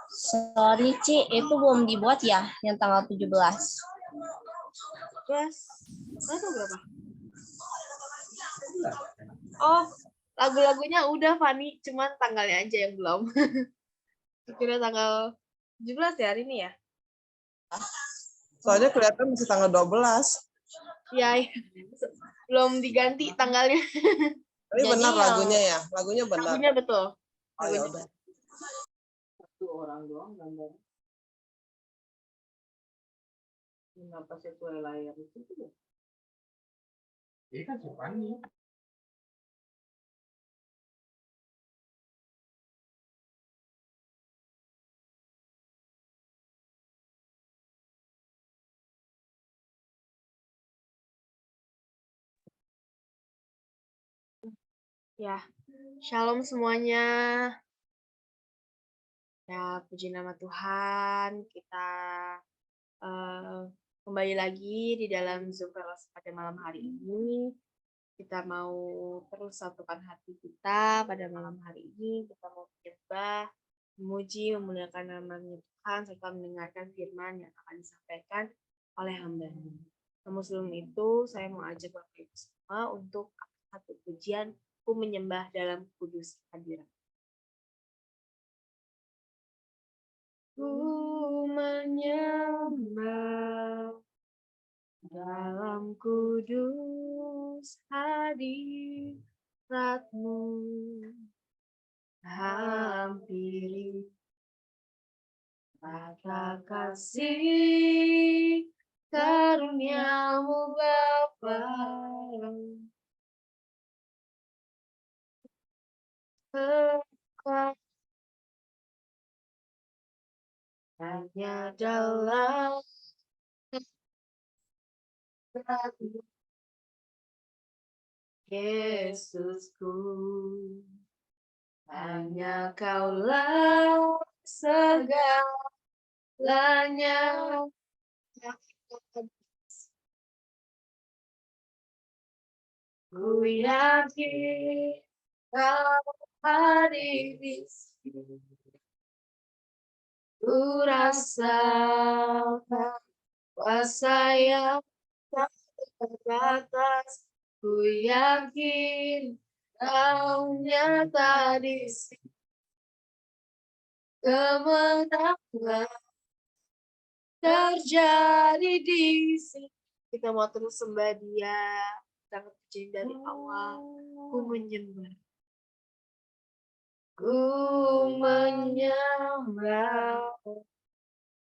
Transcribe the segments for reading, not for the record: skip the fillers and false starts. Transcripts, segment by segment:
Sorry, Ci, itu belum dibuat ya, yang tanggal 17. Terus, tanggal berapa? Oh, lagu-lagunya udah, Fani. Cuman tanggalnya aja yang belum. Kira tanggal 17 ya hari ini ya? Soalnya kelihatan masih tanggal 12. Iya, ya. Belum diganti tanggalnya. Tapi benar lagunya ya? Lagunya benar. Lagunya betul. Oh, ya udah. Satu orang doang gambar. Kenapa sesuai layar itu ya? Ini kan Sopani. Ya, shalom semuanya. Ya, puji nama Tuhan. Kita kembali lagi di dalam Zoom Fellowship pada malam hari ini. Kita mau terus satukan hati kita pada malam hari ini. Kita mau menyembah, memuji, memuliakan nama-Nya Tuhan, serta mendengarkan firman yang akan disampaikan oleh hamba-Nya. Namun sebelum itu, saya mau ajak Bapak Ibu semua untuk satu pujian, Ku menyembah dalam kudus hadirat. Ku menyembah dalam kudus hadirat-Mu, hampiri rasa kasih karunia-Mu Bapa. Hanya dalam Yesusku, hanya Kaulah segalanya. Ku yakin Kau hadir di sini. Ku rasakan kuasa yang tak terbatas. Ku yakin Kau nyata di sini. Kemenangan terjadi di sini. Kita mau terus sembah Dia. Kita puji dari awal. Ku menyembah. Ku menyembah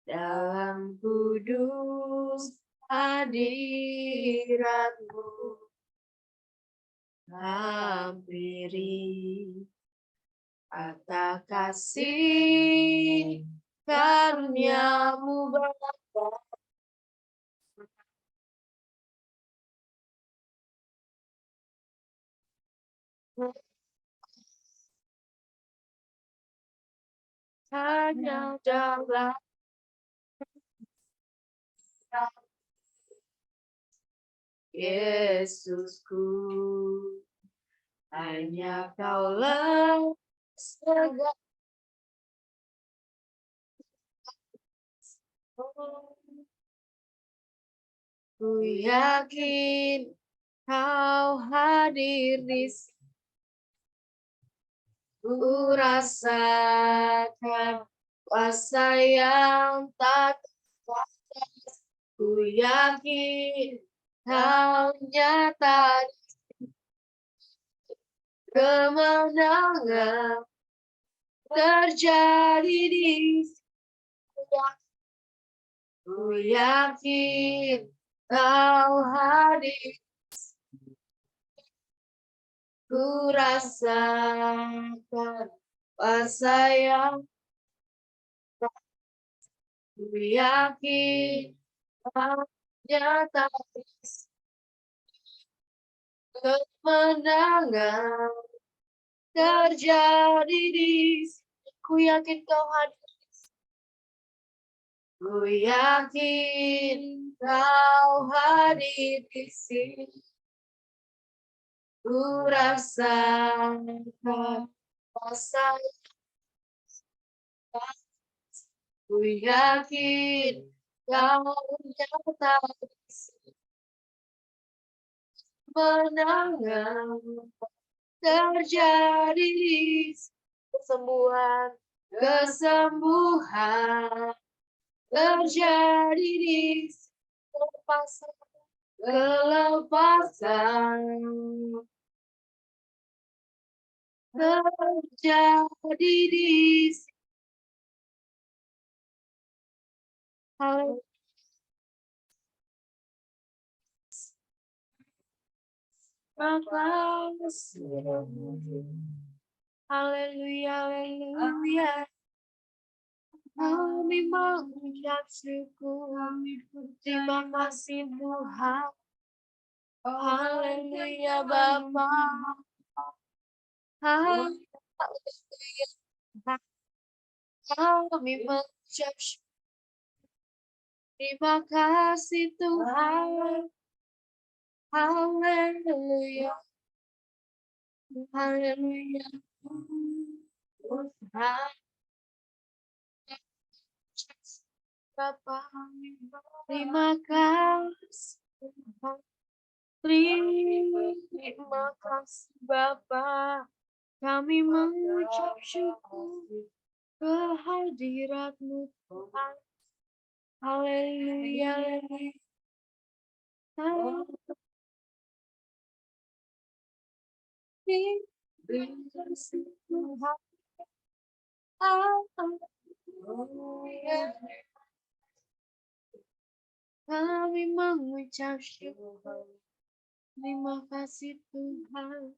dalam kudus hadirat-Mu, hampiri kata kasih karunia-Mu Bapa. Hanya dalam Yesusku, hanya Kaulah segala. Ku yakin Kau hadir di sini. Ku rasakan kuasa yang tak terbatas. Ku yakin Kau nyata di sini. Kemenangan terjadi di sini. Ku yakin Kau hadir. Ku rasakan kuasa yang tak. Ku yakin Kau nyata di sini. Kemenangan terjadi di sini. Ku yakin Kau hadir. Ku yakin Kau hadir di sini. Ku rasakan kuasa yang tak. Ku yakin kau nyata menangan terjadi kesembuhan, kesembuhan terjadi di kelepasan, kelepasan terjadi di hal haleluya, haleluya. Kami mengucap syukur, terima kasih Tuhan. Haleluya Bapa. Haleluya. Kami mengucap syukur. Terima kasih Tuhan. Haleluya. Haleluya. Bapa, terima kasih. Terima kasih Bapa. Kami mengucap syukur kehadirat-Mu Tuhan. Haleluya. Terima kasih Tuhan. Haleluya. Kami mengucap syukur. Terima kasih Tuhan.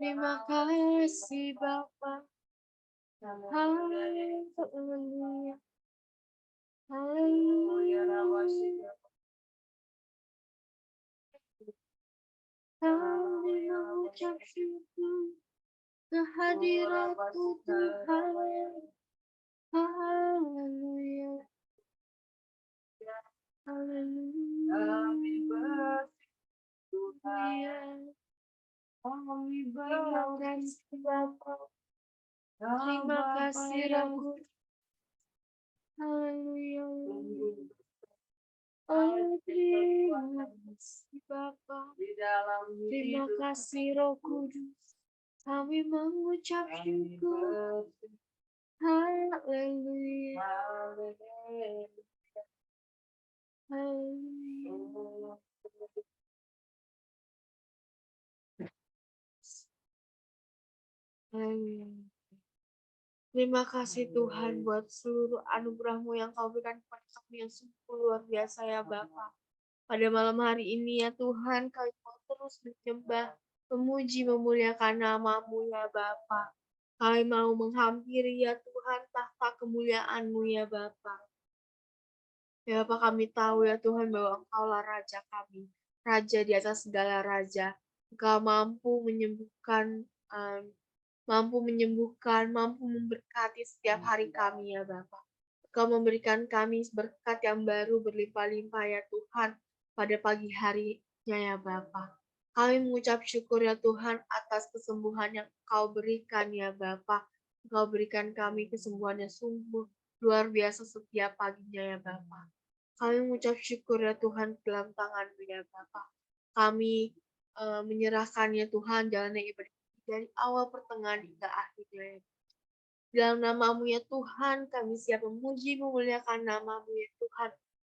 Terima kasih Bapa. Haleluya. Haleluya. Kami mengucap syukur kehadirat-Mu Tuhan. Haleluya. Haleluya. Terima kasih Bapa. Terima kasih Rabu. Haleluya. Oh, terima kasih Bapa. Terima kasih Roh Kudus. Kami mengucap syukur. Haleluya. Haleluya. Terima kasih Tuhan buat seluruh anugerah-Mu yang Kau berikan kepada kami yang sungguh luar biasa ya Bapa. Pada malam hari ini ya Tuhan, kami mau terus menyembah, memuji, memuliakan nama-Mu ya Bapa. Kami mau menghampiri ya Tuhan tahta kemuliaan-Mu ya Bapa. Ya Bapa, kami tahu ya Tuhan bahwa Engkaulah Raja kami, Raja di atas segala raja. Engkau mampu menyembuhkan, mampu memberkati setiap hari kami ya Bapa. Engkau memberikan kami berkat yang baru berlimpah-limpah ya Tuhan pada pagi harinya ya Bapa. Kami mengucap syukur ya Tuhan atas kesembuhan yang Engkau berikan ya Bapa. Engkau berikan kami kesembuhan yang sungguh luar biasa setiap paginya ya Bapa. Kami mengucap syukur ya Tuhan dalam tangan-Mu ya Bapa. Kami menyerahkan ya Tuhan jalannya ibadah dari awal pertengahan hingga akhirnya. Dalam nama-Mu ya Tuhan, kami siap memuji, memuliakan nama-Mu ya Tuhan.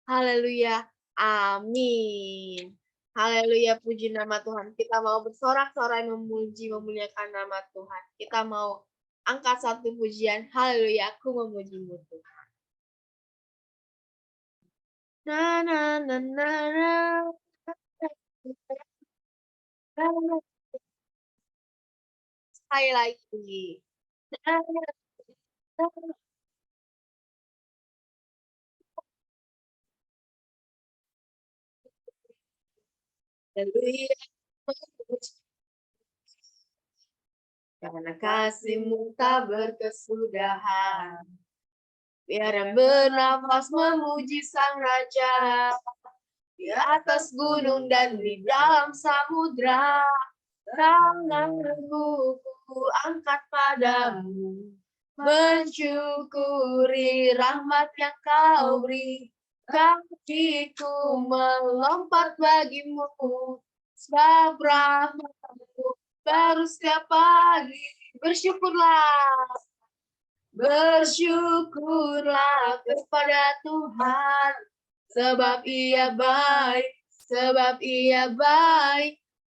Haleluya. Amin. Haleluya, puji nama Tuhan. Kita mau bersorak-sorai memuji, memuliakan nama Tuhan. Kita mau angkat satu pujian. Haleluya, aku memuji-Mu Tuhan. Na na na na na. Sekali lagi. Haleluya. Karena kasih-Mu tak berkesudahan. Biar bernafas memuji Sang Raja. Di atas gunung dan di dalam samudra. Tanganku ku angkat padamu. mensyukuri rahmat yang kau beri. Kakiku melompat bagimu, sebab rahmatmu baru setiap pagi. Bersyukurlah, bersyukurlah kepada Tuhan, sebab Ia baik,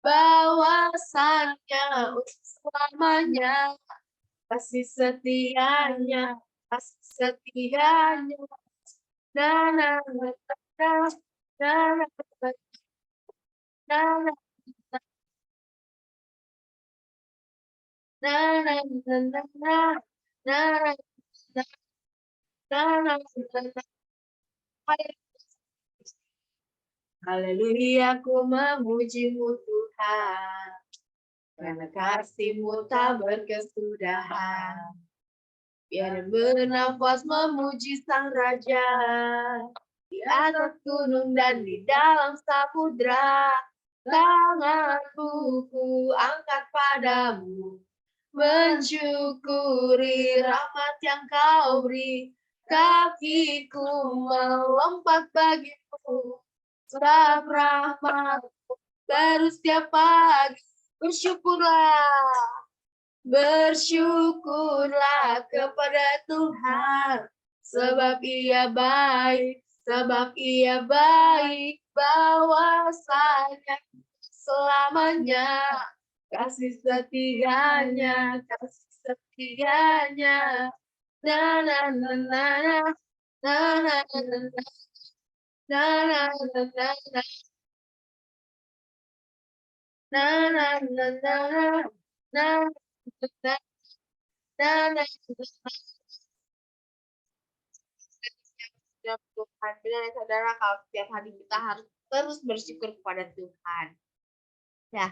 bahwasannya untuk selamanya. Kasih setianya, na na na na na na na na na na na na na na na. Haleluya, aku memujimu Tuhan, karena kasih-Mu tak berkesudahan. Biar bernafas memuji Sang Raja, di atas gunung dan di dalam samudra. Tanganku ku angkat padamu, mensyukuri rahmat yang kau beri. Kakiku melompat bagimu, sebab rahmatmu baru setiap pagi. Bersyukurlah, bersyukurlah kepada Tuhan, sebab Ia baik, bahwasanya selamanya. Kasih setianya, na na na na na na na na na na na na na na. Tuhan, benar ya saudara, kalau setiap hari kita harus terus bersyukur kepada Tuhan. Ya,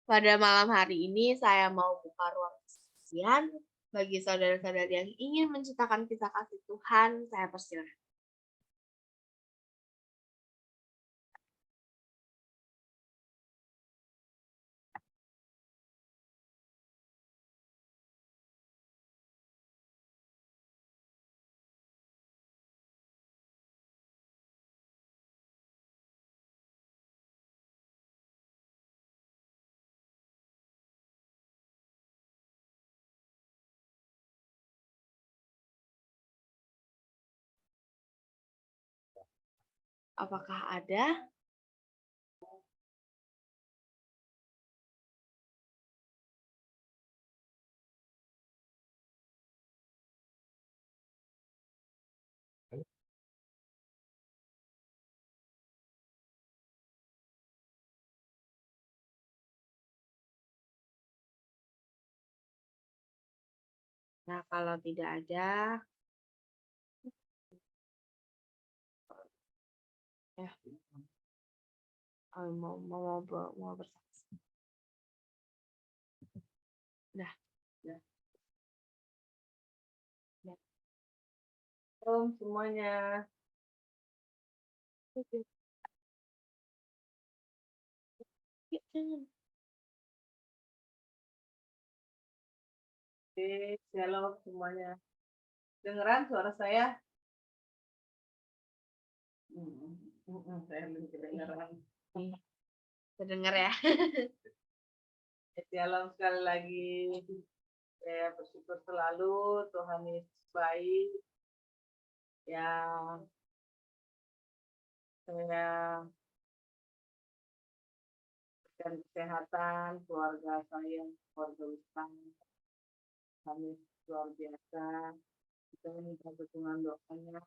pada malam hari ini saya mau buka ruang kesaksian bagi saudara-saudari yang ingin menceritakan kisah kasih Tuhan. Saya persilahkan. Apakah ada? Nah, kalau tidak ada, ya, mau bersaksi. Nah, ya. Shalom semuanya. Oke, shalom semuanya. Dengeran suara saya? Saya belum kedengeran. Terdengar ya? Shalom sekali lagi. Saya bersyukur selalu Tuhan Yesus baik. Ya, saya berikan kesehatan keluarga saya, keluarga Wisman. Kami luar biasa. Kita minta dukungan doanya.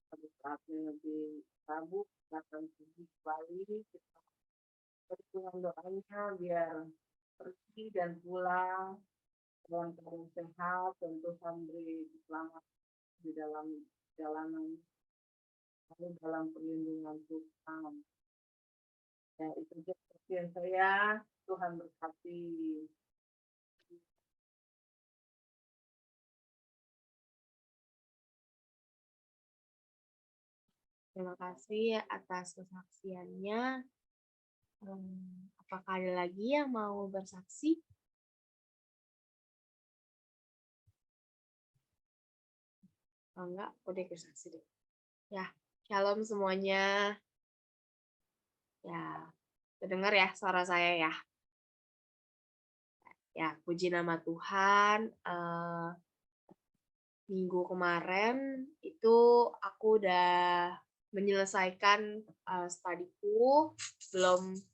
Pada saatnya lebih Rabu, akan pergi ke Bali. Kita dukungan doanya biar pergi dan pulang dalam keadaan sehat, tentu beri selamat di dalam jalanan, lalu dalam perlindungan Tuhan. Ya, itu saja perhatian saya. Tuhan berkati. Terima kasih atas kesaksiannya. Apakah ada lagi yang mau bersaksi? Kalau enggak, aku dekonstruksi deh. Ya, shalom semuanya. Ya, terdengar ya suara saya ya. Ya, puji nama Tuhan. Minggu kemarin itu aku udah menyelesaikan studiku, belum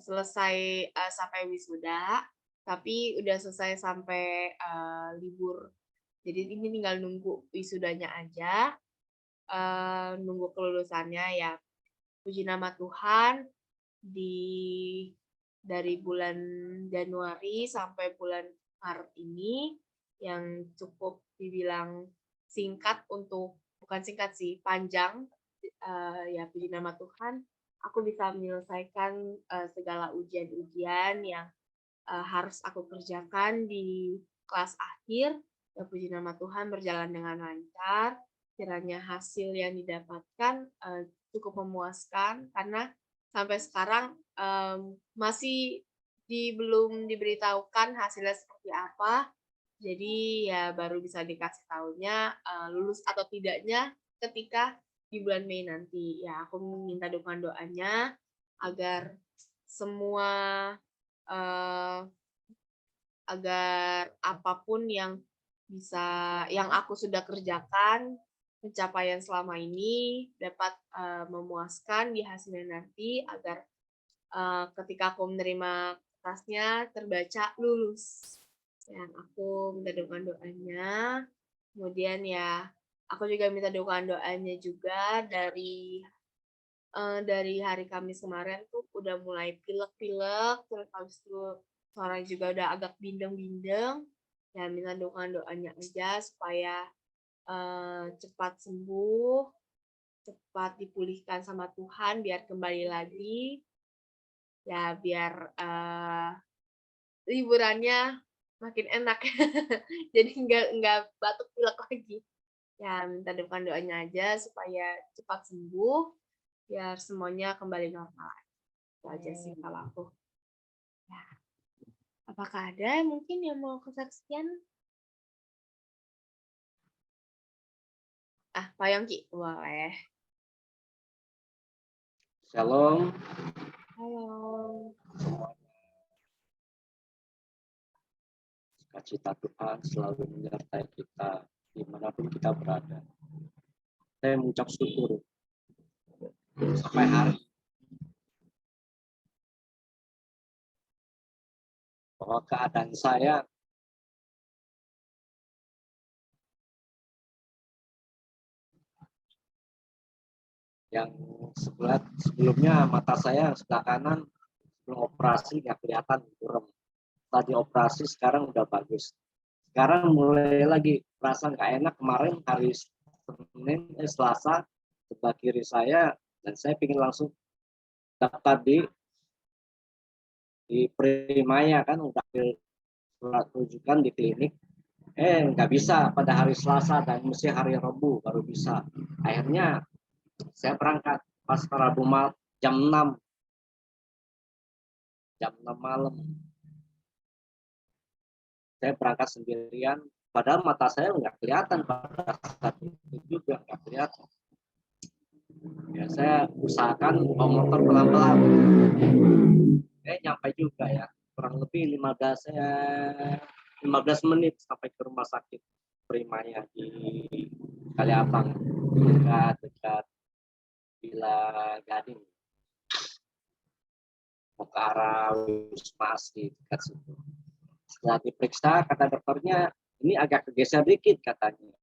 selesai sampai wisuda, tapi udah selesai sampai libur. Jadi ini tinggal nunggu wisudanya aja, nunggu kelulusannya ya. Puji nama Tuhan, dari bulan Januari sampai bulan Maret ini yang cukup dibilang singkat bukan singkat sih, panjang, ya puji nama Tuhan, aku bisa menyelesaikan segala ujian-ujian yang harus aku kerjakan di kelas akhir. Ya puji nama Tuhan berjalan dengan lancar, kiranya hasil yang didapatkan cukup memuaskan, karena sampai sekarang masih belum diberitahukan hasilnya seperti apa. Jadi ya baru bisa dikasih tahunya lulus atau tidaknya ketika di bulan Mei nanti. Ya aku minta dukungan doanya agar semua agar apapun yang aku sudah kerjakan, pencapaian selama ini dapat memuaskan di hasilnya nanti, agar ketika aku menerima kertasnya terbaca lulus. Yang aku minta dukungan doanya. Kemudian ya aku juga minta dukungan doanya juga dari hari Kamis kemarin tuh udah mulai pilek-pilek, terus habis itu suaranya juga udah agak bindeng-bindeng. Ya minta dukungan doanya aja supaya cepat sembuh, cepat dipulihkan sama Tuhan, biar kembali lagi. Ya biar liburannya makin enak. Jadi nggak batuk pilek lagi. Ya minta dukungan doanya aja supaya cepat sembuh, biar semuanya kembali normal. Itu aja sih kalau aku. Ya. Apakah ada mungkin yang mau kesaksian? Pak Yongki, boleh. Shalom. Halo. Sukacita Tuhan selalu menyertai kita dimanapun kita berada. Saya mengucap syukur sampai hari bahwa keadaan saya yang sebelumnya mata saya sebelah kanan sebelum operasi nggak kelihatan buram. Setelah dioperasi sekarang udah bagus. Sekarang mulai lagi perasaan nggak enak. Kemarin hari Selasa sebelah kiri saya, dan saya ingin langsung daftar di Primaya, kan udah surat rujukan di klinik. Nggak bisa pada hari Selasa dan mesti hari Rabu baru bisa. Akhirnya saya berangkat pas Rabu malam jam 6 malam. Saya berangkat sendirian, padahal mata saya nggak kelihatan pada saat itu juga nggak kelihatan. Ya, saya usahakan bawa motor pelan-pelan. Nyampe juga ya, kurang lebih 15 menit sampai ke rumah sakit Primaya di Kaliabang, dekat Villa Gading, mau ke arah Wisma Asri dekat situ. Setelah diperiksa, kata dokternya ini agak kegeser dikit katanya.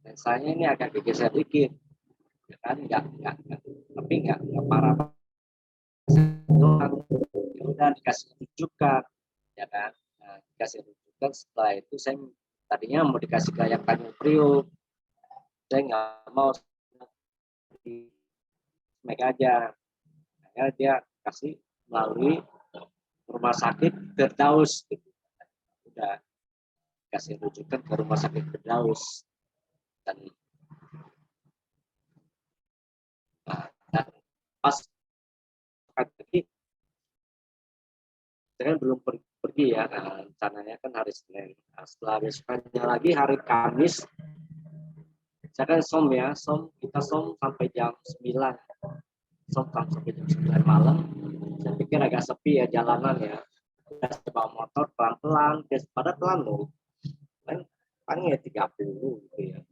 Dan saya ini agak kegeser dikit, ya kan, tapi nggak parah. Ya udah dikasih rujukan, ya kan. Nah, dikasih rujukan, setelah itu saya tadinya mau dikasih kayak Tanjung Priok, saya nggak mau di Smek aja. Akhirnya dia kasih melalui rumah sakit Firdaus, gitu. Udah kasih rujukan ke rumah sakit Firdaus, dan pas lagi saya kan belum pergi ya, rencananya kan hari Senin. Nah, setelah besoknya lagi hari Kamis, saya kan kita sampai jam 9, sampai jam 9 malam. Saya pikir agak sepi ya jalanan ya. Saya bawa motor pelan-pelan, pada pelan loh. Kan paling ya 30 gitu ya.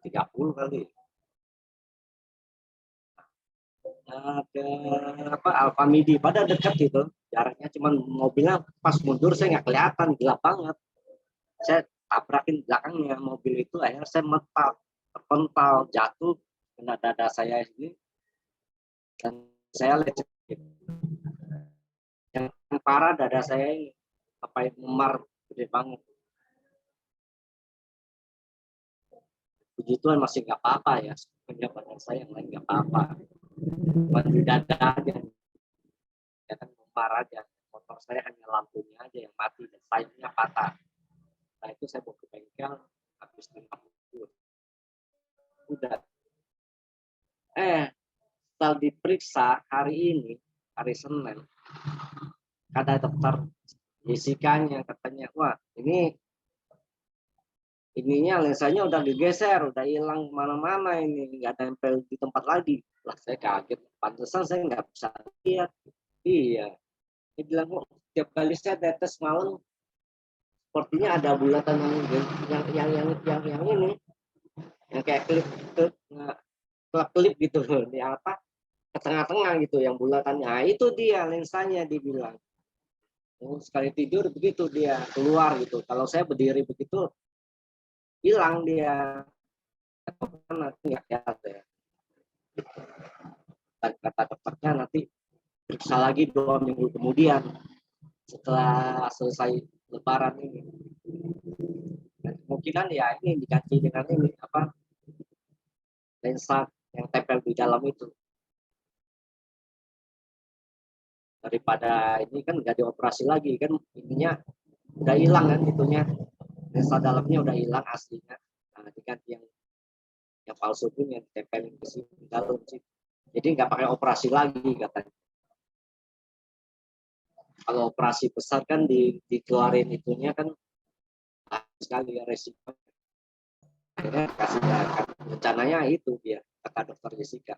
30 kali. Ada apa Alfamidi pada dekat itu, jaraknya cuman mobilnya pas mundur saya nggak kelihatan, gelap banget. Saya tabrakin belakangnya mobil itu, akhirnya saya terpental jatuh kena dada saya ini dan saya lecet. Yang parah dada saya ini sampai memar gede banget. Puji Tuhan masih nggak apa-apa ya, sebenarnya badan saya yang lain nggak apa-apa, cuma di dada aja ya kan memar aja. Motor saya hanya lampunya aja yang mati dan sayapnya patah. Nah itu saya bawa ke bengkel habis 50. Udah. Setelah diperiksa hari ini, hari Senin, kata dokter Jessica-nya katanya, wah ininya lensanya udah digeser, udah hilang kemana-mana, ini nggak tempel di tempat lagi. Lah saya kaget, pantesan saya nggak bisa lihat. Iya, dia bilang kok tiap kali saya tetes malam sepertinya ada bulatan yang ini, yang kayak klip gitu, di apa ke tengah-tengah gitu, yang bulatannya. Nah, itu dia lensanya dibilang. Sekali tidur begitu dia keluar gitu. Kalau saya berdiri begitu hilang dia. Nanti nggak kelihatan ya. Dan kata dokternya nanti periksa lagi 2 minggu kemudian setelah selesai Lebaran ini. Dan kemungkinan ya ini diganti dengan ini apa lensa yang tempel di dalam itu. Daripada ini kan nggak dioperasi lagi kan, ininya udah hilang kan itunya, lensa dalamnya udah hilang aslinya. Nah, diganti yang palsu pun yang ditempelin ke sini dalam sih. Jadi nggak pakai operasi lagi katanya. Kalau operasi besar kan dikeluarin itunya kan sekali ya resiko. Akhirnya kasih rencananya itu dia kata dokter Jessica.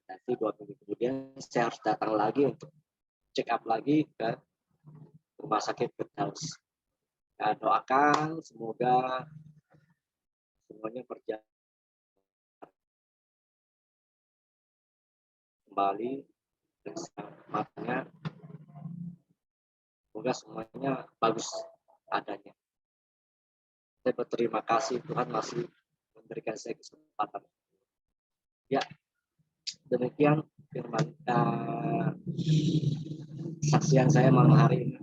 Nanti 2 minggu kemudian saya harus datang lagi untuk check up lagi ke rumah sakit Firdaus. Nah, doakan semoga semuanya berjalan kembali dan matanya, semoga semuanya bagus adanya. Saya berterima kasih Tuhan masih memberikan saya kesempatan. Ya, demikian firman saksian saya malam hari ini.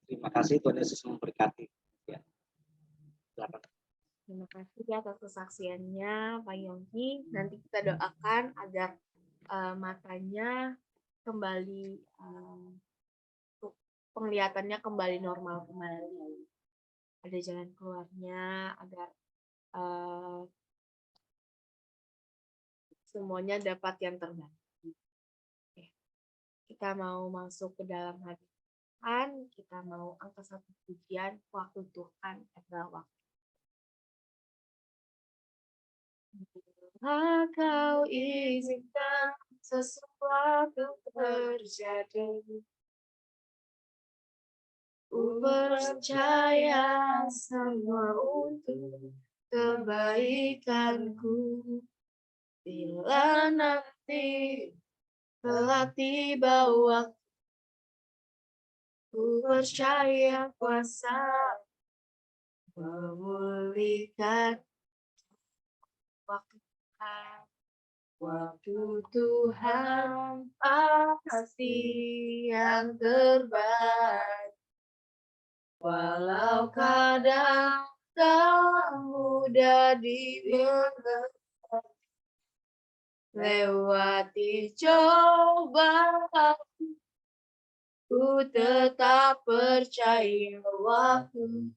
Terima kasih, Tuhan Yesus memberkati. Ya, silakan. Terima kasih atas kesaksiannya Pak Yongki. Nanti kita doakan agar matanya kembali penglihatannya kembali normal kembali. Ada jalan keluarnya agar semuanya dapat yang terbaik. Oke. Kita mau masuk ke dalam hati Tuhan, kita mau angkat satu pujian, waktu Tuhan adalah waktu. Bila kau izinkan sesuatu terjadi, ku percaya semua untuk kebaikanku. Bila nanti telah tiba waktu, ku percaya kuasa memulihkan waktu Tuhan. Waktu Tuhan pasti yang terbaik. Walau kadang tak mudah dimengerti, lewati cobaan, ku tetap percaya waktu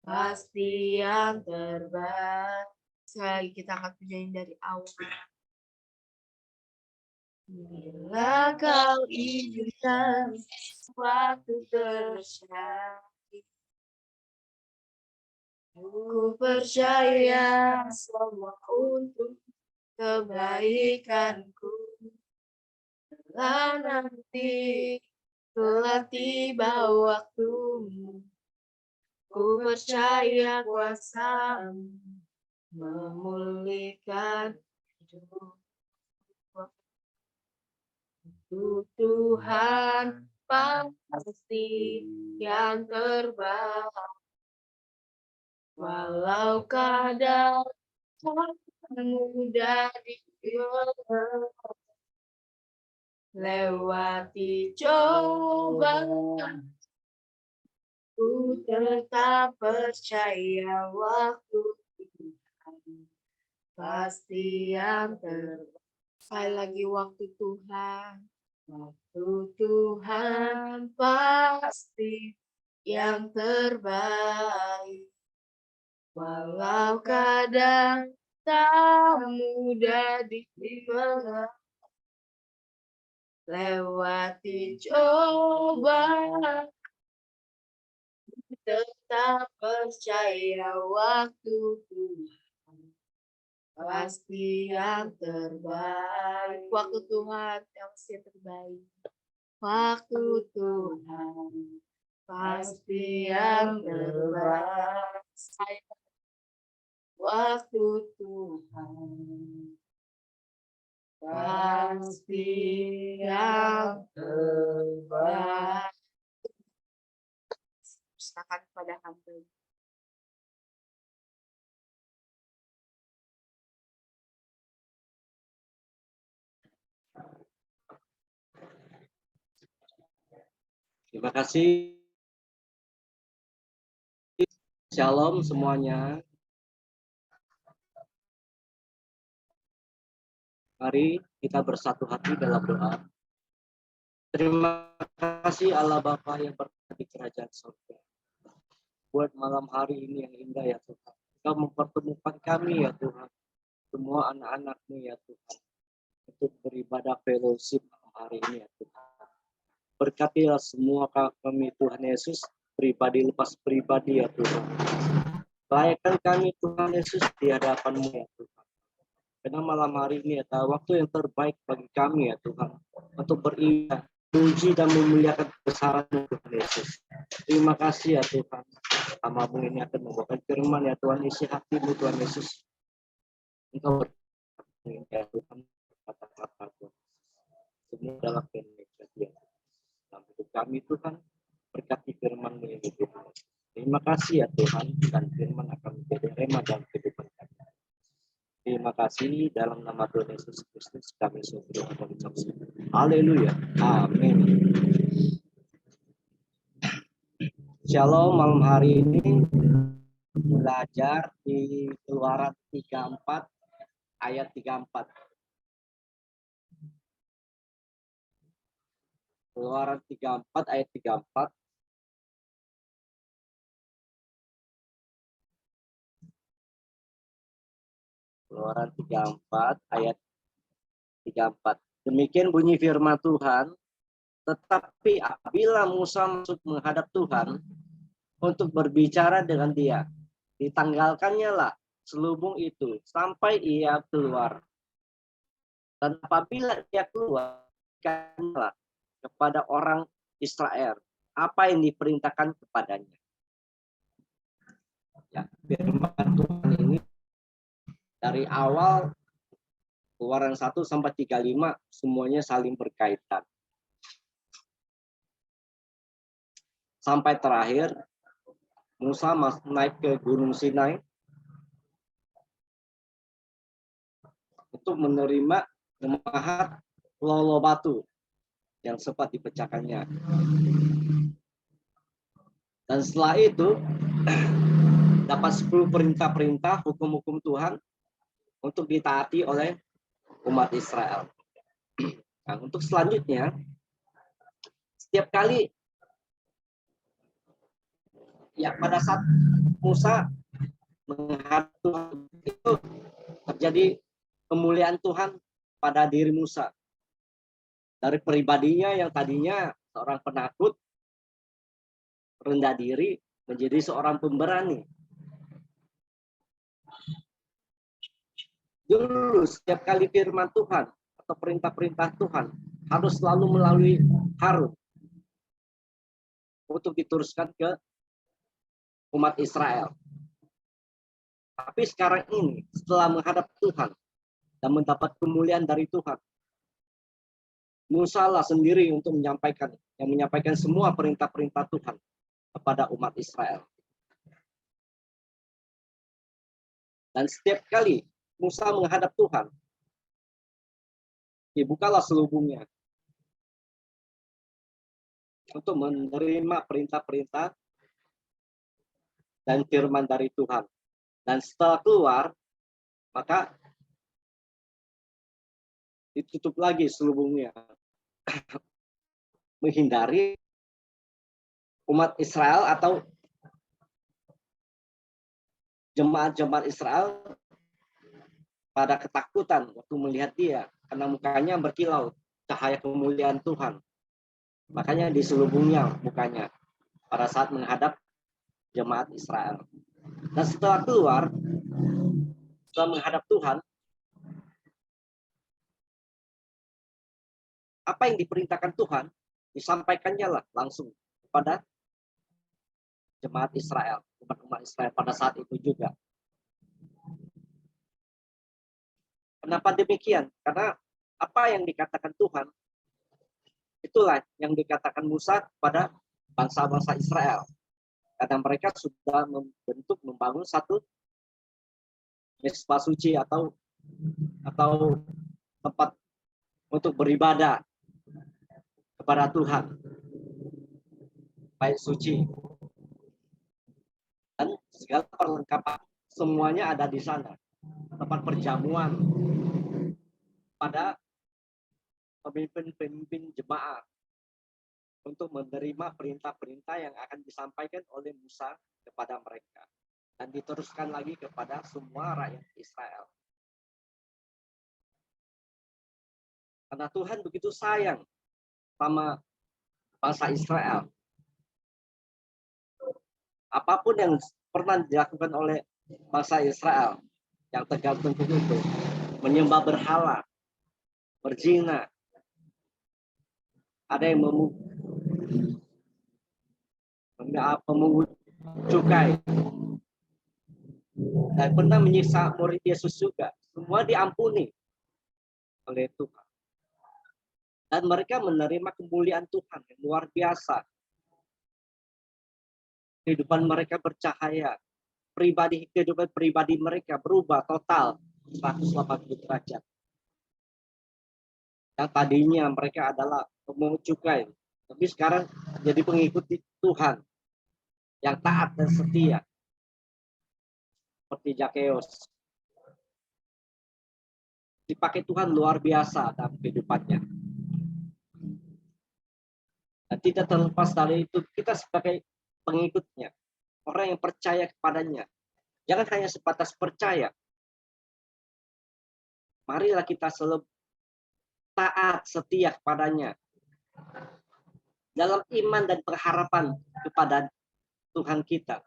pasti yang terbaik. Sekali lagi kita akan pujain dari awal. Bila kau izinkan sesuatu terjadi, ku percaya semua untuk kebaikanku. Bila nanti telah tiba waktumu, ku percaya kuasamu memulihkan hidup. Tuhan pasti yang terbaik. Walau kadang mudah lewati cobaan, ku tetap percaya waktu Tuhan pasti yang terbaik. Sekali lagi, waktu Tuhan. Waktu Tuhan pasti yang terbaik. Walau kadang tak mudah diterima, lewati cobaan, tetap percaya waktu Tuhan pasti yang terbaik. Waktu Tuhan yang pasti terbaik. Waktu Tuhan pasti yang terbaik. Waktu Tuhan pasti yang terbaik. Serahkan kepada hamba. Terima kasih. Shalom semuanya. Mari kita bersatu hati dalam doa. Terima kasih Allah Bapa yang berada di kerajaan surga. Buat malam hari ini yang indah ya Tuhan. Engkau mempertemukan kami ya Tuhan. Semua anak-anak-Mu ya Tuhan. Untuk beribadah fellowship malam hari ini ya Tuhan. Berkatilah semua kami Tuhan Yesus. Pribadi lepas pribadi ya Tuhan. Layakkan kami Tuhan Yesus di hadapan-Mu ya Tuhan. Karena malam hari ini adalah waktu yang terbaik bagi kami ya Tuhan. Untuk beribadah, puji dan memuliakan kebesaran Tuhan Yesus. Terima kasih ya Tuhan. Hamba-Mu ini akan membawakan firman ya Tuhan. Isi hatimu Tuhan Yesus. Engkau berkati ya Tuhan. Kata-kata Tuhan. Semua dalam kehendak Dia. Dalam hidup kami Tuhan. Berkati firman-Mu ini Tuhan. Terima kasih ya Tuhan. Dan firman akan menjadi rema dalam kehidupan kami. Terima kasih dalam nama Tuhan Yesus Kristus kami berdoa dan mengucap syukur. Haleluya. Amin. Shalom, malam hari ini belajar di Keluaran 34 ayat 34. Keluaran 34 ayat 34. Keluaran 34 ayat 34. Demikian bunyi firman Tuhan. Tetapi apabila Musa masuk menghadap Tuhan untuk berbicara dengan Dia, ditanggalkannya lah selubung itu sampai ia keluar. Dan apabila ia keluar, berikanlah kepada orang Israel apa yang diperintahkan kepadanya. Ya, firman Tuhan ini dari awal Keluaran 1 sampai 35 semuanya saling berkaitan. Sampai terakhir Musa naik ke Gunung Sinai untuk menerima jemaat lolo batu yang sempat dipecahkannya. Dan setelah itu dapat 10 perintah-perintah hukum-hukum Tuhan untuk ditaati oleh umat Israel. Nah, untuk selanjutnya, setiap kali ya pada saat Musa menghadap Tuhan itu terjadi kemuliaan Tuhan pada diri Musa. Dari pribadinya yang tadinya seorang penakut, rendah diri, menjadi seorang pemberani. Dulu setiap kali firman Tuhan atau perintah-perintah Tuhan harus selalu melalui Harun untuk diteruskan ke umat Israel. Tapi sekarang ini setelah menghadap Tuhan dan mendapat kemuliaan dari Tuhan, Musa lah sendiri untuk menyampaikan semua perintah-perintah Tuhan kepada umat Israel. Dan setiap kali Musa menghadap Tuhan, dibukalah selubungnya untuk menerima perintah-perintah dan firman dari Tuhan. Dan setelah keluar, maka ditutup lagi selubungnya. Menghindari umat Israel atau jemaat-jemaat Israel pada ketakutan waktu melihat dia, karena mukanya berkilau cahaya kemuliaan Tuhan. Makanya diselubungnya mukanya pada saat menghadap jemaat Israel. Dan setelah keluar, setelah menghadap Tuhan, apa yang diperintahkan Tuhan disampaikannya lah langsung kepada jemaat Israel, umat-umat Israel pada saat itu juga. Kenapa demikian? Karena apa yang dikatakan Tuhan, itulah yang dikatakan Musa kepada bangsa-bangsa Israel. Karena mereka sudah membangun satu mesbah suci atau tempat untuk beribadah kepada Tuhan, baik suci dan segala perlengkapan semuanya ada di sana. Tempat perjamuan pada pemimpin-pemimpin jemaat untuk menerima perintah-perintah yang akan disampaikan oleh Musa kepada mereka dan diteruskan lagi kepada semua rakyat Israel. Karena Tuhan begitu sayang sama bangsa Israel. Apapun yang pernah dilakukan oleh bangsa Israel yang tergantung itu, menyembah berhala, berzina, ada yang memungut cukai, dan pernah menyiksa murid Yesus juga. Semua diampuni oleh Tuhan. Dan mereka menerima kemuliaan Tuhan yang luar biasa. Kehidupan mereka bercahaya. Kehidupan pribadi mereka berubah total 180 derajat. Yang tadinya mereka adalah pemungut cukai, tapi sekarang jadi pengikut Tuhan yang taat dan setia. Seperti Zakeus. Dipakai Tuhan luar biasa dalam kehidupannya. Dan tidak terlepas dari itu, kita sebagai pengikutnya, orang yang percaya kepadanya, jangan hanya sebatas percaya. Marilah kita selalu taat, setia kepadanya. Dalam iman dan pengharapan kepada Tuhan kita.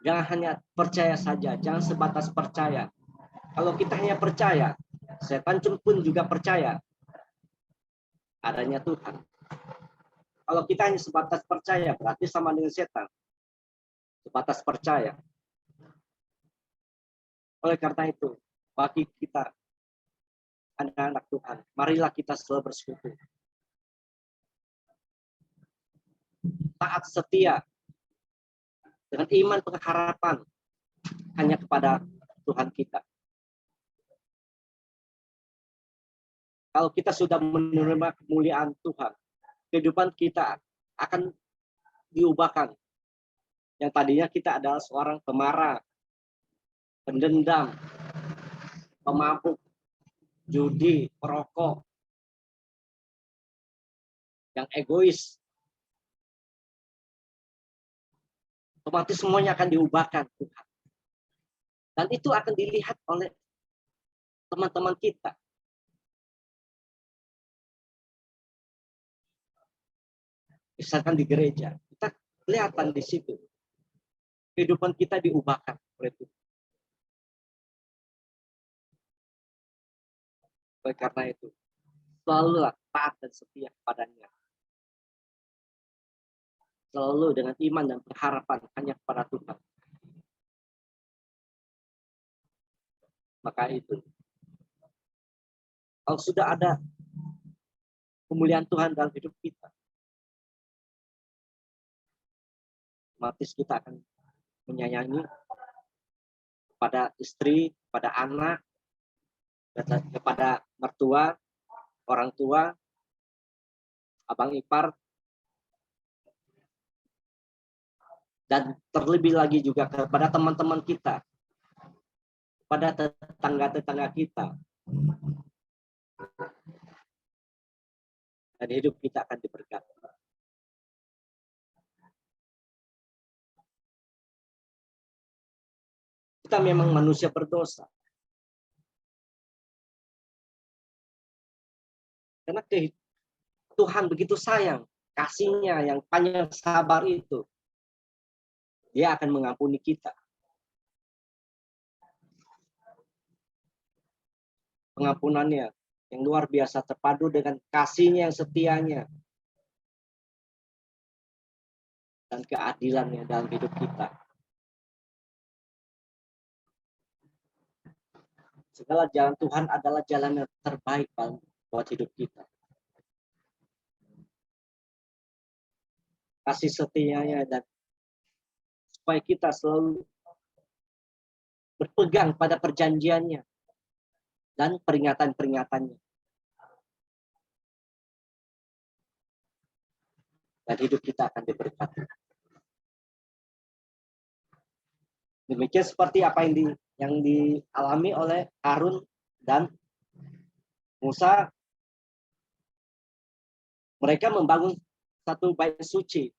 Jangan hanya percaya saja, jangan sebatas percaya. Kalau kita hanya percaya, setan pun juga percaya adanya Tuhan. Kalau kita hanya sebatas percaya, berarti sama dengan setan. Sebatas percaya. Oleh karena itu, bagi kita, anak-anak Tuhan, marilah kita selalu bersekutu. Taat setia, dengan iman pengharapan, hanya kepada Tuhan kita. Kalau kita sudah menerima kemuliaan Tuhan, kehidupan kita akan diubahkan. Yang tadinya kita adalah seorang pemarah, pendendam, pemabuk, judi, perokok, yang egois. Otomatis semuanya akan diubahkan Tuhan. Dan itu akan dilihat oleh teman-teman kita. misalkan di gereja, kita kelihatan di situ. Kehidupan kita diubahkan oleh Tuhan. Oleh karena itu, selalulah taat dan setia kepadanya. Selalu dengan iman dan pengharapan hanya kepada Tuhan. Maka itu, kalau sudah ada kemuliaan Tuhan dalam hidup kita, otomatis kita akan menyayangi kepada istri, kepada anak, kepada mertua, orang tua, abang ipar, dan terlebih lagi juga kepada teman-teman kita, kepada tetangga-tetangga kita. Dan hidup kita akan diberkati. Kita memang manusia berdosa. Karena Tuhan begitu sayang, kasih-Nya yang panjang sabar itu, Dia akan mengampuni kita. Pengampunannya yang luar biasa terpadu dengan kasih-Nya yang setianya dan keadilannya dalam hidup kita. Segala jalan Tuhan adalah jalan yang terbaik buat hidup kita. Kasih setianya dan supaya kita selalu berpegang pada perjanjiannya dan peringatan-peringatannya. Dan hidup kita akan diberkati. Demikian seperti apa yang dialami oleh Harun dan Musa. Mereka membangun satu bait suci.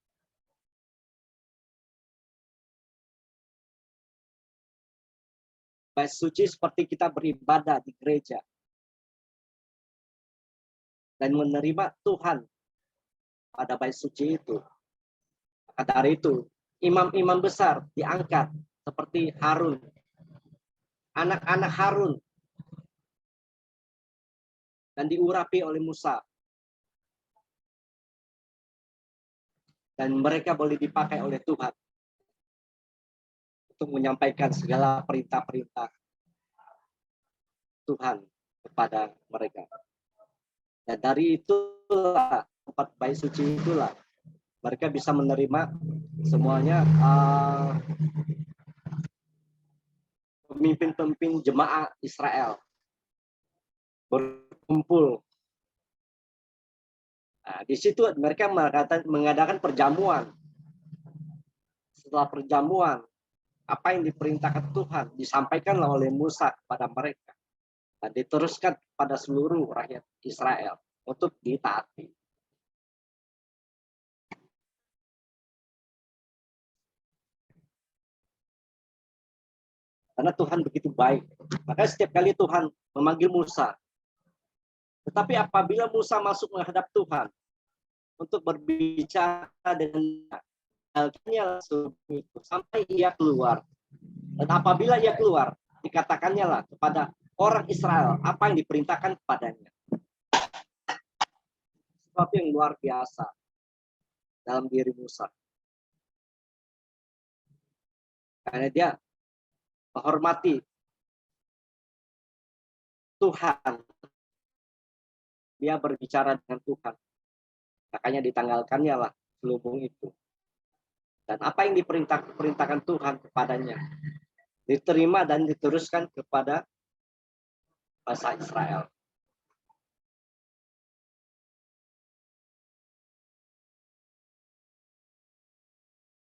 Bait suci seperti kita beribadah di gereja. Dan menerima Tuhan pada bait suci itu. Maka dari itu, imam-imam besar diangkat seperti Harun. Anak-anak Harun. Dan diurapi oleh Musa. Dan mereka boleh dipakai oleh Tuhan untuk menyampaikan segala perintah-perintah Tuhan kepada mereka. Dan dari itulah, tempat bait suci itulah, mereka bisa menerima semuanya pemimpin-pemimpin jemaah Israel berkumpul. Nah, di situ mereka mengadakan perjamuan. Setelah perjamuan, apa yang diperintahkan Tuhan disampaikanlah oleh Musa kepada mereka dan diteruskan pada seluruh rakyat Israel untuk ditaati. Karena Tuhan begitu baik. Maka setiap kali Tuhan memanggil Musa, tetapi apabila Musa masuk menghadap Tuhan untuk berbicara dengan halnya sampai ia keluar. Dan apabila ia keluar, dikatakannya lah kepada orang Israel apa yang diperintahkan kepadanya. Sesuatu yang luar biasa dalam diri Musa. Karena dia menghormati Tuhan. Dia berbicara dengan Tuhan. Makanya ditanggalkannya lah selubung itu. Dan apa yang diperintahkan Tuhan kepadanya diterima dan diteruskan kepada bangsa Israel.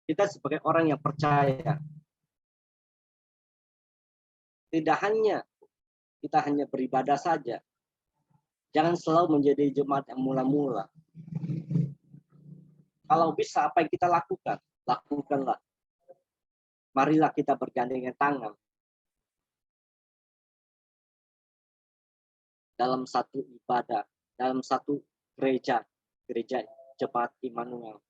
Kita sebagai orang yang percaya, tidak hanya kita hanya beribadah saja. Jangan selalu menjadi jemaat yang mula-mula. Kalau bisa apa yang kita lakukan, lakukanlah. Marilah kita bergandengan tangan dalam satu ibadah, dalam satu gereja Jemaat Immanuel.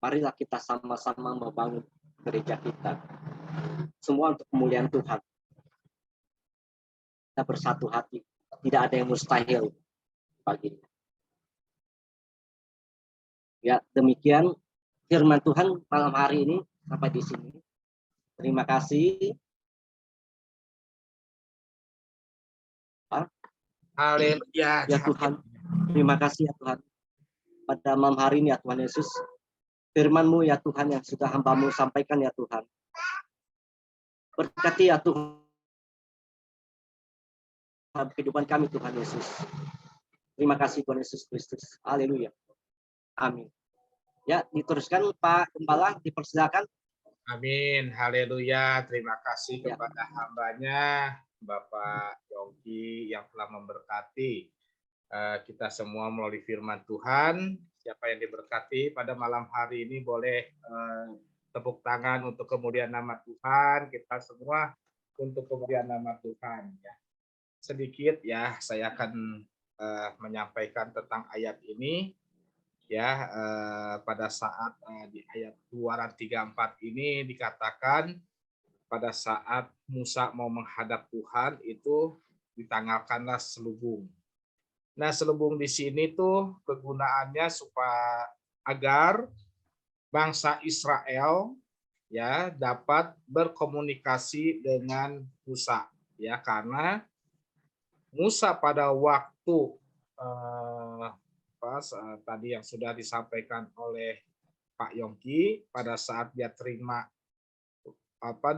Marilah kita sama-sama membangun gereja kita. Semua untuk kemuliaan Tuhan. Kita bersatu hati. Tidak ada yang mustahil baginya. Ya, demikian firman Tuhan malam hari ini sampai di sini. Terima kasih. Haleluya. Ya Tuhan, terima kasih ya Tuhan. Pada malam hari ini ya Tuhan Yesus, firman-Mu ya Tuhan yang sudah hamba-Mu sampaikan ya Tuhan. Berkati ya Tuhan kehidupan kami Tuhan Yesus. Terima kasih Tuhan Yesus Kristus. Haleluya. Amin. Ya, diteruskan Pak Gembala, dipersilakan. Amin. Haleluya. Terima kasih Ya. kepada hambanya Bapak Yongki yang telah memberkati kita semua melalui firman Tuhan. Siapa yang diberkati pada malam hari ini boleh tepuk tangan untuk kemuliaan nama Tuhan. Kita semua untuk kemuliaan nama Tuhan. Ya. Sedikit ya, saya akan menyampaikan tentang ayat ini. Ya, pada saat di ayat 234 ini dikatakan pada saat Musa mau menghadap Tuhan itu ditanggalkanlah selubung. Nah, selubung di sini tuh kegunaannya supaya agar bangsa Israel ya dapat berkomunikasi dengan Musa ya, karena Musa pada waktu tadi yang sudah disampaikan oleh Pak Yongki, pada saat dia terima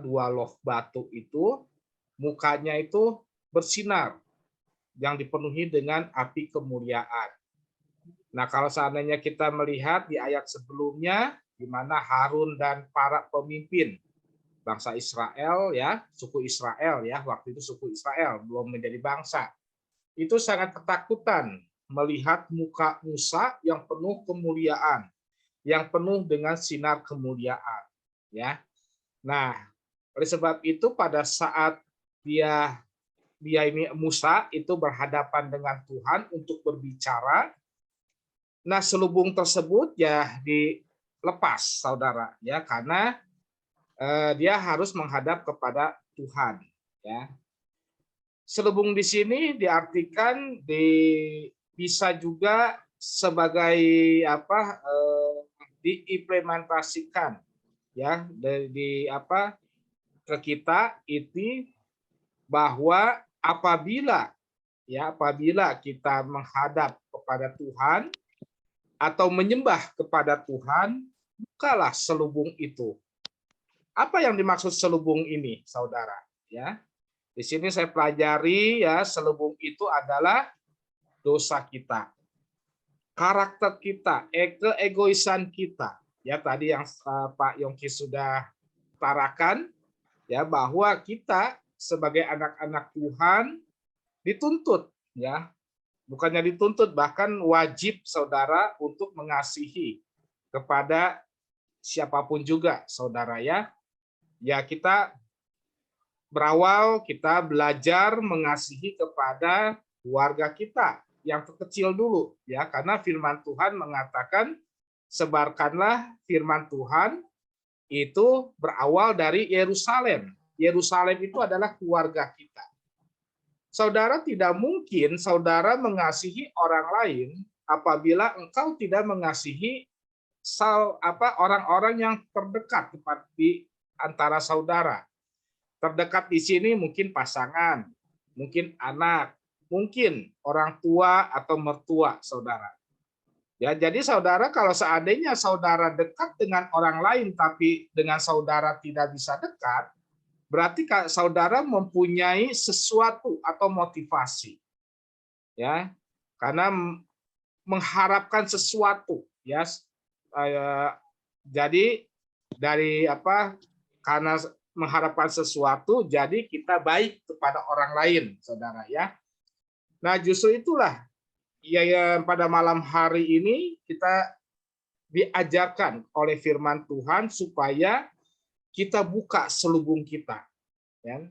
dua loh batu itu, mukanya itu bersinar yang dipenuhi dengan api kemuliaan. Nah, kalau seandainya kita melihat di ayat sebelumnya di mana Harun dan para pemimpin bangsa Israel ya, suku Israel ya, waktu itu suku Israel belum menjadi bangsa. Itu sangat ketakutan melihat muka Musa yang penuh kemuliaan, yang penuh dengan sinar kemuliaan, ya. Nah, oleh sebab itu pada saat dia ini Musa itu berhadapan dengan Tuhan untuk berbicara, nah selubung tersebut ya dilepas, saudara, ya, karena dia harus menghadap kepada Tuhan, ya. Selubung di sini diartikan bisa juga sebagai diimplementasikan ya ke kita itu bahwa apabila kita menghadap kepada Tuhan atau menyembah kepada Tuhan, bukalah selubung itu. Apa yang dimaksud selubung ini, saudara? Ya, di sini saya pelajari ya, selubung itu adalah dosa kita, karakter kita, keegoisan kita. Ya, tadi yang Pak Yongki sudah utarakan ya, bahwa kita sebagai anak-anak Tuhan dituntut ya, bukannya dituntut, bahkan wajib saudara untuk mengasihi kepada siapapun juga, saudara ya. Ya, kita berawal kita belajar mengasihi kepada keluarga kita yang terkecil dulu ya, karena firman Tuhan mengatakan sebarkanlah firman Tuhan itu berawal dari Yerusalem. Yerusalem itu adalah keluarga kita. Saudara, tidak mungkin saudara mengasihi orang lain apabila engkau tidak mengasihi orang-orang yang terdekat di antara saudara. Terdekat di sini mungkin pasangan, mungkin anak, mungkin orang tua atau mertua saudara. Ya, jadi saudara, kalau seandainya saudara dekat dengan orang lain tapi dengan saudara tidak bisa dekat, berarti saudara mempunyai sesuatu atau motivasi. Ya. Karena mengharapkan sesuatu, ya. Jadi dari karena mengharapkan sesuatu, jadi kita baik kepada orang lain, saudara ya. Nah, justru itulah ya pada malam hari ini kita diajarkan oleh firman Tuhan supaya kita buka selubung kita. Ya.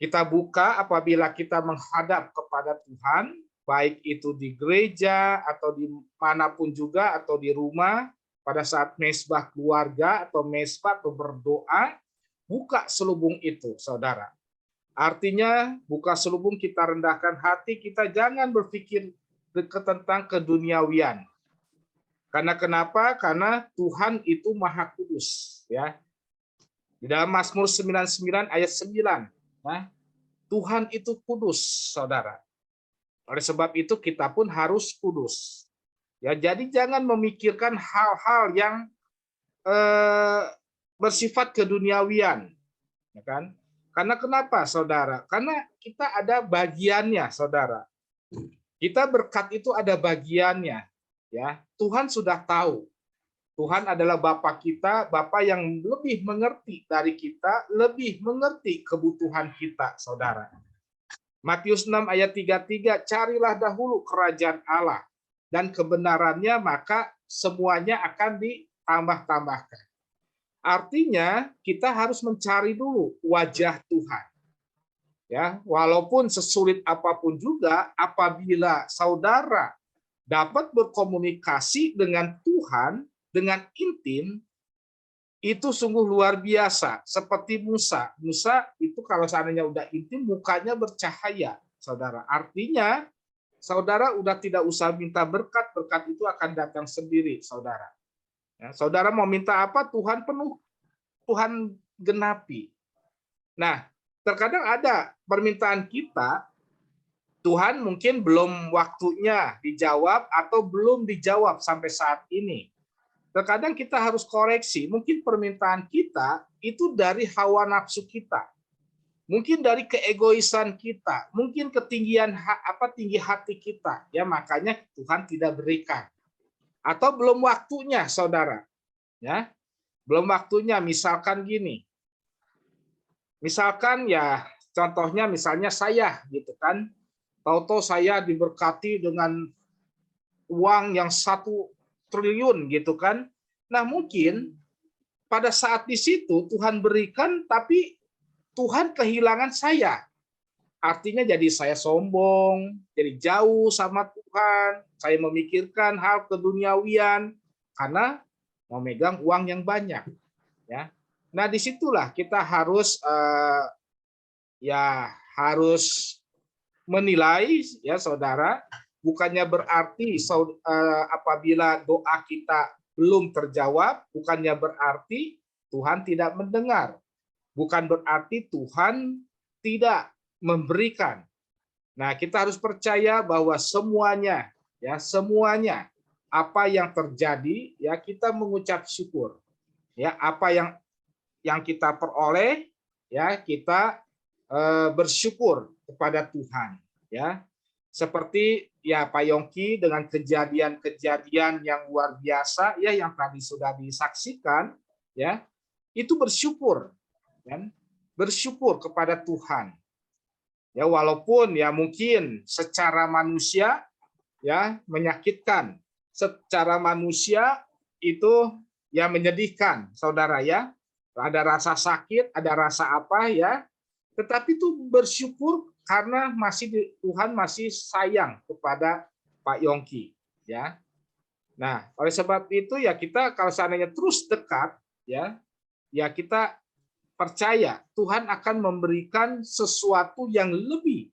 Kita buka apabila kita menghadap kepada Tuhan, baik itu di gereja atau di manapun juga atau di rumah, pada saat mesbah keluarga atau mesbah atau berdoa, buka selubung itu, saudara. Artinya buka selubung, kita rendahkan hati, kita jangan berpikir tentang keduniawian. Karena kenapa? Karena Tuhan itu Maha Kudus, ya. Di dalam Mazmur 99 ayat 9, ya, Tuhan itu kudus, saudara. Oleh sebab itu kita pun harus kudus. Ya, jadi jangan memikirkan hal-hal yang bersifat keduniawian, ya kan? Karena kenapa, saudara? Karena kita ada bagiannya, saudara. Kita berkat itu ada bagiannya, ya. Tuhan sudah tahu. Tuhan adalah Bapa kita, Bapa yang lebih mengerti dari kita, lebih mengerti kebutuhan kita, saudara. Matius 6 ayat 33, carilah dahulu kerajaan Allah dan kebenarannya, maka semuanya akan ditambah-tambahkan. Artinya kita harus mencari dulu wajah Tuhan. Ya, walaupun sesulit apapun juga, apabila saudara dapat berkomunikasi dengan Tuhan dengan intim, itu sungguh luar biasa. Seperti Musa. Musa itu kalau seandainya udah intim, mukanya bercahaya, saudara. Artinya, saudara udah tidak usah minta berkat, berkat itu akan datang sendiri, saudara. Ya, saudara mau minta apa, Tuhan penuh, Tuhan genapi. Nah, terkadang ada permintaan kita, Tuhan mungkin belum waktunya dijawab atau belum dijawab sampai saat ini. Terkadang kita harus koreksi, mungkin permintaan kita itu dari hawa nafsu kita, mungkin dari keegoisan kita, mungkin ketinggian tinggi hati kita, ya makanya Tuhan tidak berikan, atau belum waktunya, saudara, ya belum waktunya. Misalkan gini, misalkan ya contohnya misalnya saya gitu kan, tahu-tahu saya diberkati dengan uang yang 1 triliun gitu kan. Nah, mungkin pada saat di situ Tuhan berikan, tapi Tuhan kehilangan saya. Artinya jadi saya sombong, jadi jauh sama Tuhan, saya memikirkan hal keduniawian karena memegang uang yang banyak, ya. Nah, disitulah kita harus harus menilai, ya saudara. Bukannya berarti apabila doa kita belum terjawab, bukannya berarti Tuhan tidak mendengar. Bukan berarti Tuhan tidak memberikan. Nah, kita harus percaya bahwa semuanya, ya semuanya apa yang terjadi, ya kita mengucap syukur. Ya, apa yang kita peroleh, ya kita bersyukur kepada Tuhan, ya. Seperti ya Pak Yongki dengan kejadian-kejadian yang luar biasa, ya yang tadi sudah disaksikan, ya itu bersyukur, kan? Bersyukur kepada Tuhan. Ya walaupun ya mungkin secara manusia ya menyakitkan, secara manusia itu ya menyedihkan, saudara ya. Ada rasa sakit, ada rasa apa ya. Tetapi itu bersyukur karena Tuhan masih sayang kepada Pak Yongki, ya. Nah, oleh sebab itu ya kita kalau seandainya terus dekat, ya kita percaya Tuhan akan memberikan sesuatu yang lebih,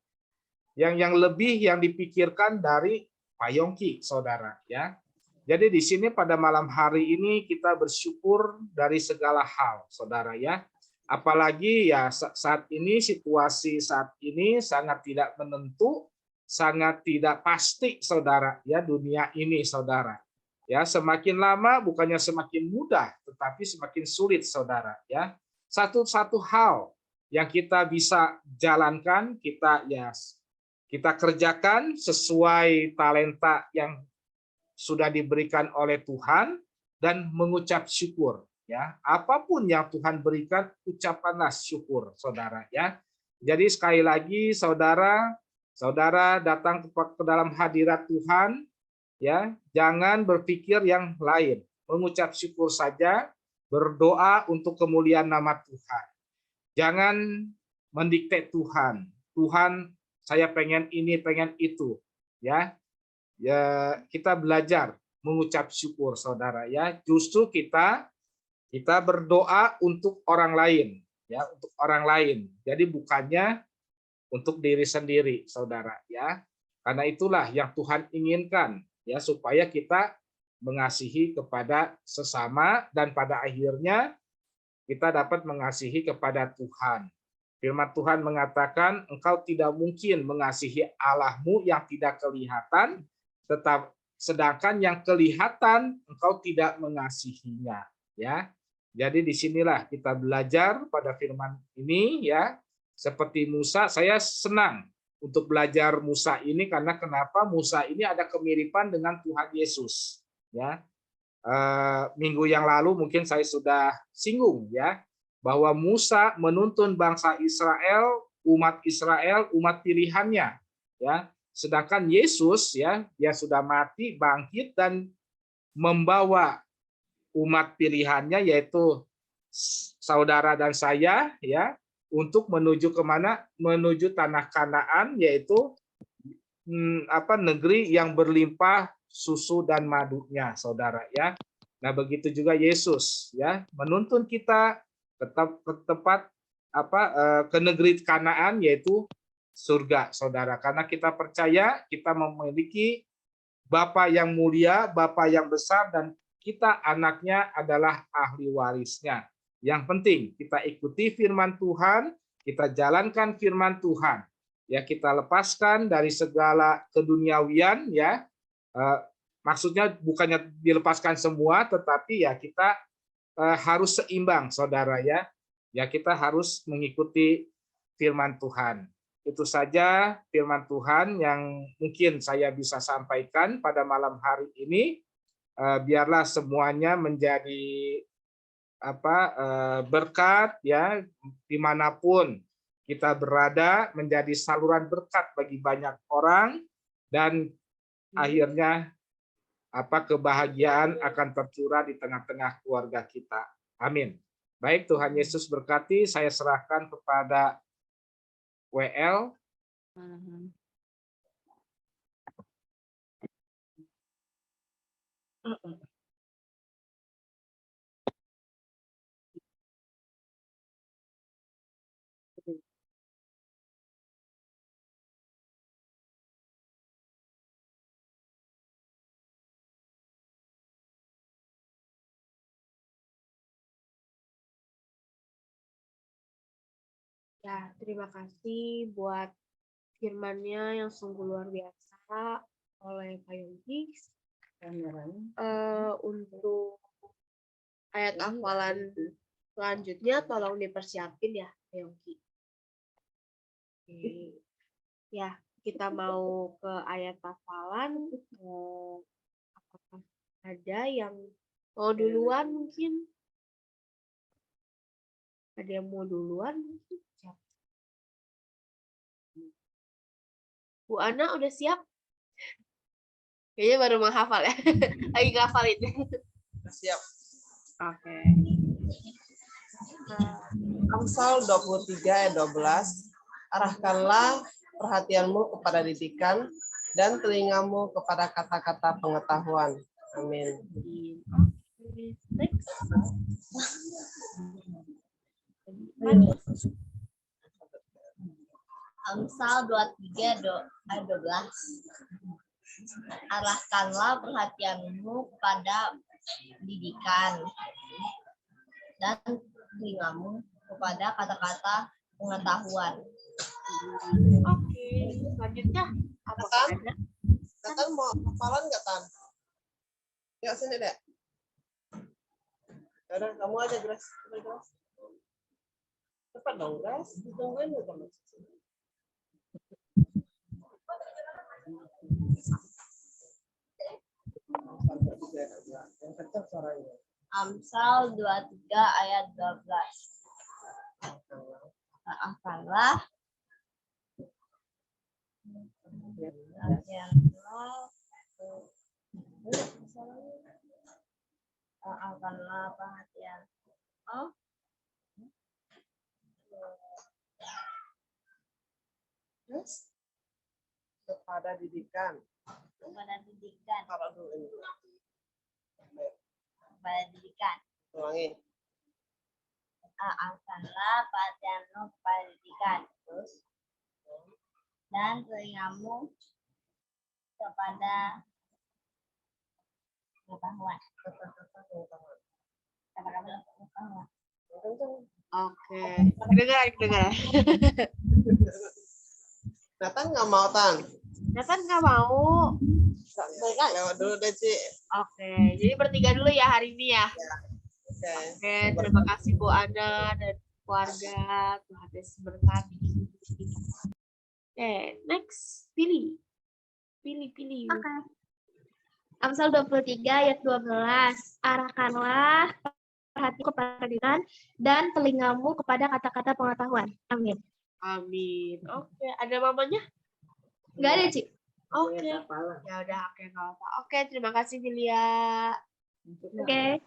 yang lebih yang dipikirkan dari Pak Yongki, saudara, ya. Jadi di sini pada malam hari ini kita bersyukur dari segala hal, saudara, ya. Apalagi ya saat ini, situasi saat ini sangat tidak menentu, sangat tidak pasti, saudara, ya dunia ini, saudara. Ya, semakin lama bukannya semakin mudah, tetapi semakin sulit, saudara, ya. Satu hal yang kita bisa jalankan, kita kerjakan sesuai talenta yang sudah diberikan oleh Tuhan dan mengucap syukur. Ya, apapun yang Tuhan berikan, ucapkanlah syukur, saudara, ya. Jadi sekali lagi, saudara datang ke dalam hadirat Tuhan, ya, jangan berpikir yang lain, mengucap syukur saja, berdoa untuk kemuliaan nama Tuhan. Jangan mendikte Tuhan. Tuhan, saya pengen ini, pengen itu. ya. Ya, kita belajar mengucap syukur, saudara, ya. Justru kita berdoa untuk orang lain, ya, untuk orang lain. Jadi bukannya untuk diri sendiri, saudara, ya. Karena itulah yang Tuhan inginkan, ya, supaya kita mengasihi kepada sesama dan pada akhirnya kita dapat mengasihi kepada Tuhan. Firman Tuhan mengatakan, engkau tidak mungkin mengasihi Allahmu yang tidak kelihatan, sedangkan yang kelihatan engkau tidak mengasihinya. Ya, jadi disinilah kita belajar pada firman ini, ya. Seperti Musa, saya senang untuk belajar Musa ini karena kenapa Musa ini ada kemiripan dengan Tuhan Yesus. Ya, minggu yang lalu mungkin saya sudah singgung, ya, bahwa Musa menuntun bangsa Israel, umat pilihannya, ya. Sedangkan Yesus, ya, dia sudah mati, bangkit dan membawa umat pilihannya, yaitu saudara dan saya, ya, untuk menuju kemana? Menuju tanah Kanaan, yaitu negeri yang berlimpah susu dan madunya, saudara, ya. Nah, begitu juga Yesus, ya, menuntun kita ke tempat ke negeri Kanaan, yaitu surga, saudara. Karena kita percaya kita memiliki Bapa yang mulia, Bapa yang besar, dan kita anaknya adalah ahli warisnya. Yang penting kita ikuti firman Tuhan, kita jalankan firman Tuhan. Ya, kita lepaskan dari segala keduniawian, ya. Maksudnya bukannya dilepaskan semua, tetapi ya kita harus seimbang, saudara, ya. Ya, kita harus mengikuti firman Tuhan. Itu saja firman Tuhan yang mungkin saya bisa sampaikan pada malam hari ini. Biarlah semuanya menjadi berkat, ya, dimanapun kita berada, menjadi saluran berkat bagi banyak orang, dan akhirnya kebahagiaan akan tercurah di tengah-tengah keluarga kita. Amin. Baik, Tuhan Yesus berkati. Saya serahkan kepada WL. Ya, terima kasih buat firman-Nya yang sungguh luar biasa oleh Pak Yongki. Untuk ayat hafalan selanjutnya tolong dipersiapin ya, Pak Yongki. Oke. Ya, kita mau ke ayat hafalan. Apakah ada yang mau duluan mungkin? Ada yang mau duluan mungkin? Siap. Bu Ana udah siap? Kayaknya baru menghafal ya. Lagi ngafalin. Siap. Oke. Amsal 23 ayat 12. Arahkanlah perhatianmu kepada didikan dan telingamu kepada kata-kata pengetahuan. Amin. Next. Amsal 23 ayat 12. Arahkanlah perhatianmu kepada didikan dan telingamu kepada kata-kata pengetahuan. Oke, selanjutnya apakah ada? Nathan mau hafalan nggak, Tan? Ya, sini deh. Yaudah, kamu aja, Grace. Cepat dong, Grace. Ditungguin nggak, teman? Yang kencang suaranya. Amsal 23 ayat 12. Arahkanlah perhatian. Oh. Yes. kepada didikan. kepada didikan, Taruh dulu ini. kepada didikan. Ulangi. Akanlah perhatianmu kepada didikan. Terus. Dan telingamu kepada pengetahuan. Kata-kata pengetahuan. Oke. Kedengaran. Nathan nggak mau, Tan. Nathan nggak mau. Lewat dulu deh, Ci. Oke, jadi bertiga dulu ya hari ini ya. Oke. Oke, terima kasih Bu Ana dan keluarga. Tuhan Yesus berkati. Oke, next. Pilih. Oke. Amsal 23 ayat 12. Arahkanlah perhatianmu kepada pendidikan dan telingamu kepada kata-kata pengetahuan. Amin. Amin. Oke, ada mamanya? Enggak ada, Ci. Oke. Ya udah, oke, nggak apa. Oke, terima kasih Filia. Oke.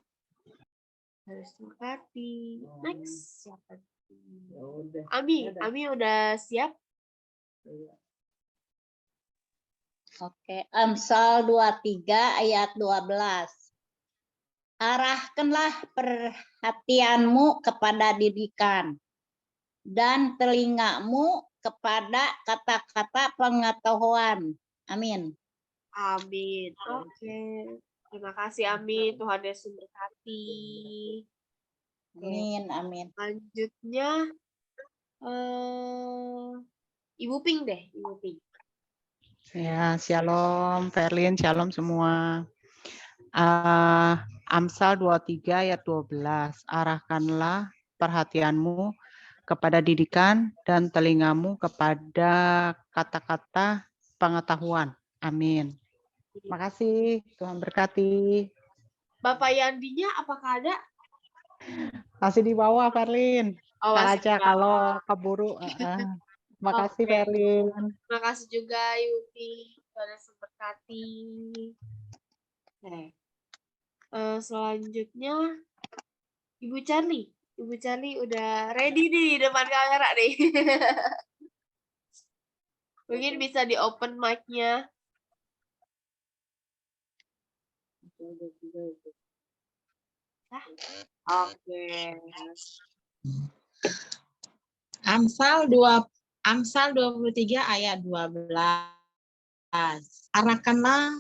Harus berkati. Next, siapa? Ya udah. Ami udah siap? Oke, Amsal 23 ayat 12. Arahkanlah perhatianmu kepada didikan dan telingamu kepada kata-kata pengetahuan. Amin. Amin. Oke. Terima kasih Ami. Tuhan Yesus berkati. Amin, amin. Selanjutnya Ibu Ping deh, Ibu Ping. Ya, shalom, Verlin, shalom semua. Amsal 23 ayat 12. Arahkanlah perhatianmu kepada didikan dan telingamu kepada kata-kata pengetahuan. Amin. Makasih, Tuhan berkati. Bapak Yandinya apakah ada? Masih di bawah, Verlin. Oh, Kak masih Aca di kalau bawah. keburu. Makasih, Oke. Verlin. Terima kasih juga Ibu Ping. Tuhan Yesus berkati. Oke. Selanjutnya Ibu Charlie. Ibu Charlie udah ready nih di depan kamera nih. Mungkin bisa di open mic-nya. Oke. Amsal 23 ayat 12. Arahkanlah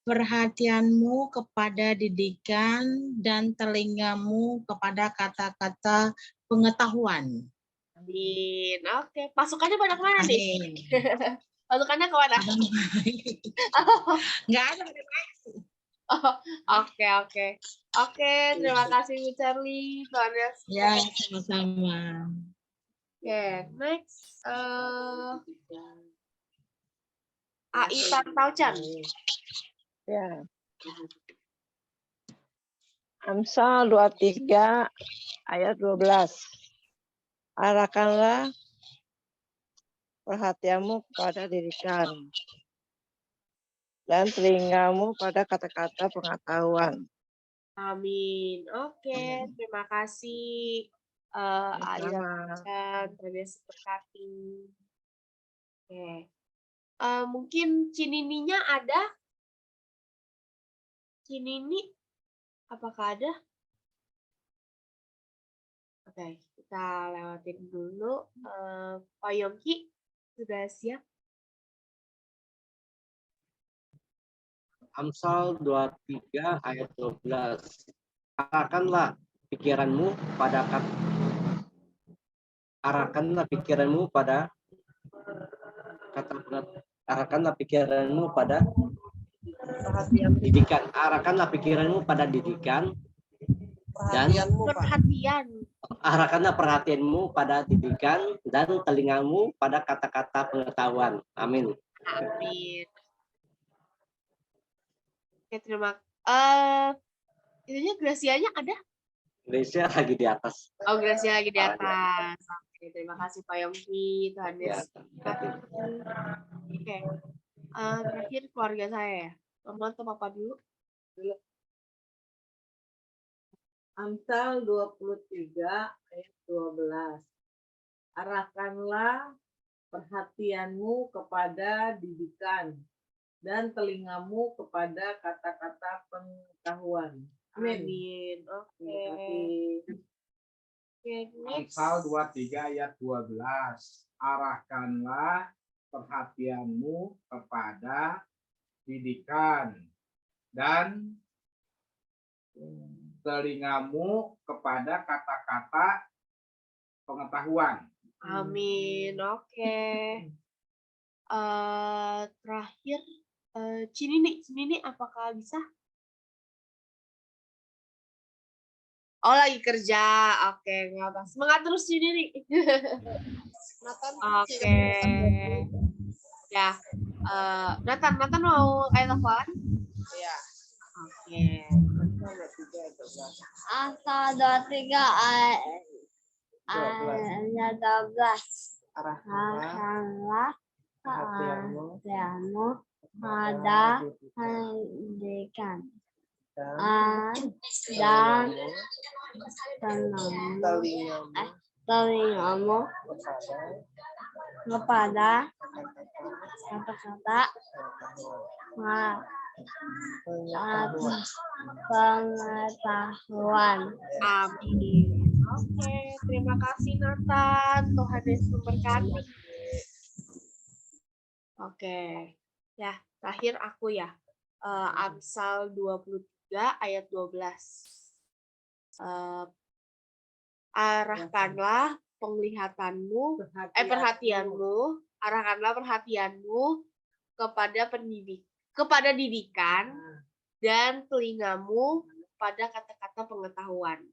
perhatianmu kepada didikan dan telingamu kepada kata-kata pengetahuan. Amin. Oke. Pasukannya pada kemana nih? Amin. Pasukannya kemana? Nggak ada. Oh, oke. Oke, terima kasih Bu Charlie. Tuhan Yesus. Ya, sama-sama. Oke, next. AI Tan Taucan. Ya. Amsal 23 ayat 12. Arahkanlah perhatianmu kepada didikan dan telingamu pada kata-kata pengetahuan. Amin. Oke, terima kasih. AI Tan Taucan. Tuhan Yesus berkati. Oke. Mungkin Cinininya ada? Cinini, apakah ada? Oke, kita lewatin dulu. Pak Yongki, sudah siap? Amsal 23 ayat 12. Arahkanlah pikiranmu pada didikan. Arahkanlah pikiranmu pada didikan dan arahkanlah perhatianmu pada didikan dan telingamu pada kata-kata pengetahuan. Amin. Amin. Oke, itunya Gracianya ada? Indonesia lagi di atas. Oh, Gracia lagi di atas. Oke, terima kasih Pak Yongki. Tuhan Ya, Yesus. Oke. Terakhir keluarga saya ya. Mama atau Papa dulu? Amsal 23 ayat 12. Arahkanlah perhatianmu kepada didikan dan telingamu kepada kata-kata pengetahuan. Amin. Amin. Oke. Terima kasih. Oke, next. Amsal 23 ayat 12. Arahkanlah perhatianmu kepada didikan dan telingamu kepada kata-kata pengetahuan. Amin. Oke. Terakhir, Cinini, apakah bisa? Oh, lagi kerja. Oke, nggak apa. Semangat terus Cinini. Oke. Ya. Nathan mau ayat hafalan? Ya. Oke. Amsal 23 ayat 12. Arahkanlah perhatianmu pada pendidikan dan telingamu kepada kata-kata pengetahuan. Amin. Oke, terima kasih Nathan. Tuhan Yesus memberkati. Oke. Ya, terakhir aku ya. Amsal 23 ayat 12. Arahkanlah perhatianmu kepada didikan dan telingamu pada kata-kata pengetahuan.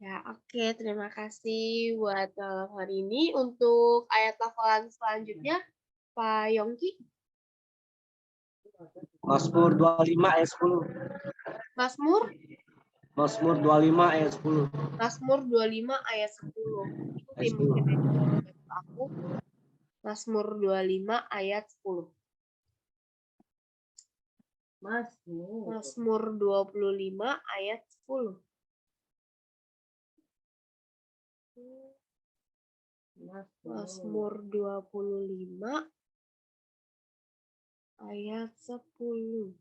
Ya, oke. Terima kasih buat hari ini. Untuk ayat hafalan selanjutnya, Pak Yongki. Mazmur 25 ayat 10. Mazmur 25 ayat 10. Mazmur 25 ayat 10. Ikuti mungkin aku. Mazmur 25 ayat 10. Mazmur 25 ayat 10. Mazmur 25 ayat 10.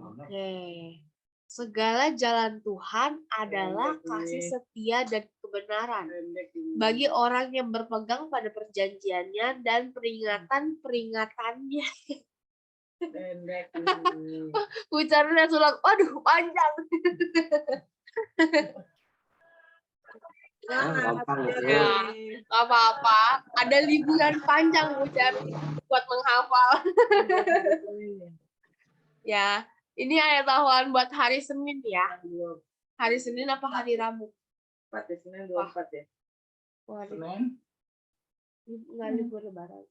Oke. Segala jalan Tuhan adalah kasih setia dan kebenaran bagi orang yang berpegang pada perjanjiannya dan peringatan-peringatannya. Ucapannya sulang, waduh panjang. Gampang itu. Ya, nggak apa-apa. Ada liburan panjang ucap buat menghafal. Ya, ini ayat hafalan buat hari Senin ya. Hari Senin apa hari Rabu? Senin 24 ya. Senin? Nggak libur lebaran.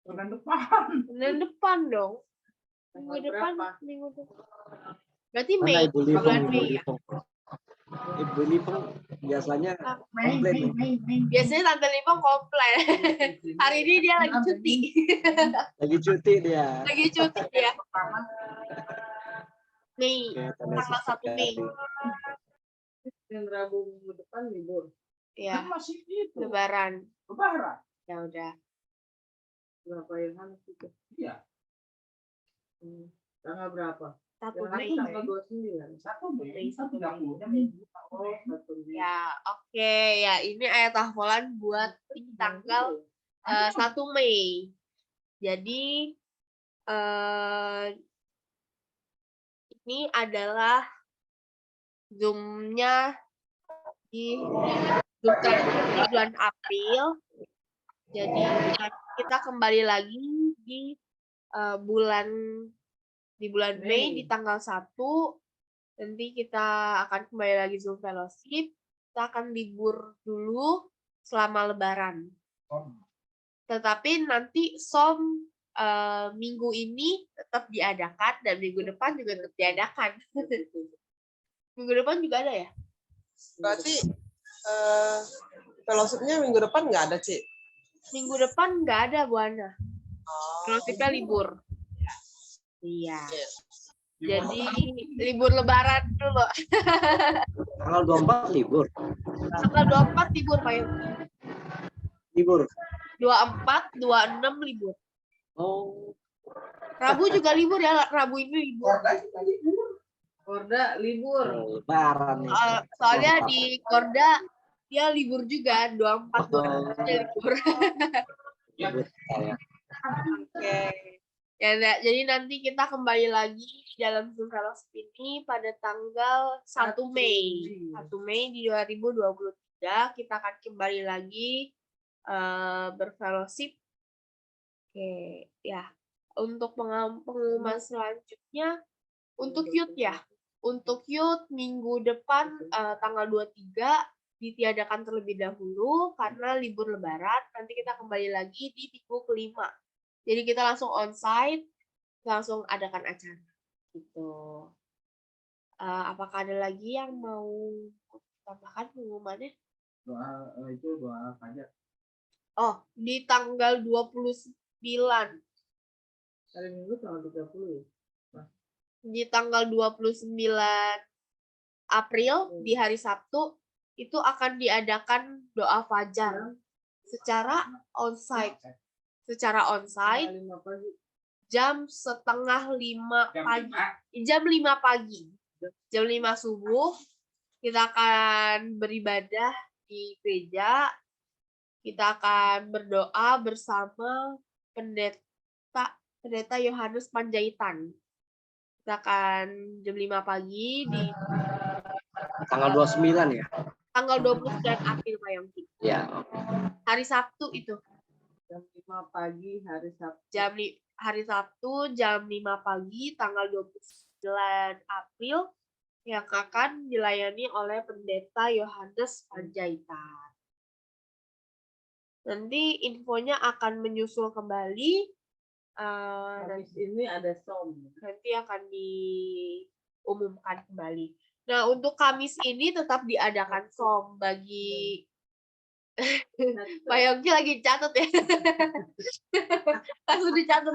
Senin depan. Senin depan dong. Minggu depan. Berarti Mana Mei. Ibu Lipeng? Bulan Mei ya. Ibu Lipeng biasanya komplain. Biasanya Tante Lipeng komplain. Hari ini dia lagi cuti. Lagi cuti dia. Lagi cuti dia. Mei. Oke, Tanggal 1 Mei. Dan Rabu minggu depan libur. Ya. Kan masih itu. Lebaran. Lebaran. Ya udah. Berapa yang itu? Iya. Tanggal berapa? 1 Yang Mei. itu tanggal 29. 1 Mei, 30 Oh, 1 Mei. Ya, oke. Ya, ini ayat hafalan buat tanggal 1 Mei. Jadi ini adalah Zoom-nya di Zoom terakhir di bulan April. Jadi kita kembali lagi di bulan Mei di tanggal 1. Nanti kita akan kembali lagi Zoom Fellowship. Kita akan libur dulu selama Lebaran. Tetapi nanti SOM minggu ini tetap diadakan dan minggu depan juga tetap diadakan. Minggu depan juga ada ya? Berarti fellowship-nya minggu depan nggak ada, Ci? Minggu depan nggak ada, Bu Ana. Fellowship-nya libur. Iya. Jadi libur Lebaran dulu. Tanggal 24 libur. Tanggal 24 libur Pak Yongki. Libur. 24, 26 libur. Oh, Rabu juga libur ya, Rabu ini libur. Korda libur. lebaran nih. Soalnya di Korda dia libur juga, 24, 26 dia libur. Libur saya. Oke. Ya, jadi nanti kita kembali lagi di dalam Zoom Fellowship ini pada tanggal 1 Mei. 1 Mei di 2023 kita akan kembali lagi berfellowship. Oke, ya. Untuk pengumuman selanjutnya untuk youth ya. Untuk youth minggu depan tanggal 23 ditiadakan terlebih dahulu karena libur lebaran. Nanti kita kembali lagi di minggu kelima. Jadi kita langsung onsite, langsung adakan acara. Gitu. Apakah ada lagi yang mau tambahkan pengumumannya? Doa fajar. Oh, di tanggal 29. Hari Minggu tanggal 30 ya. Di tanggal 29 April di hari Sabtu itu akan diadakan doa fajar secara onsite. Secara onsite jam 4:30 pagi. Jam 5 pagi. Jam 5 subuh kita akan beribadah di gereja. Kita akan berdoa bersama pendeta Yohanes Panjaitan. Kita akan jam 5 pagi di Tanggal 29 ya? tanggal 29 April Pak Yongki. Ya. Hari Sabtu itu. Jam 5 pagi hari Sabtu. Hari Sabtu jam 5 pagi tanggal 29 April yang akan dilayani oleh pendeta Yohanes Panjaitan. Nanti infonya akan menyusul kembali. Habis ini ada som. Nanti akan diumumkan kembali. Nah, untuk Kamis ini tetap diadakan som bagi Pak Yongki lagi catat ya. Langsung dicatat.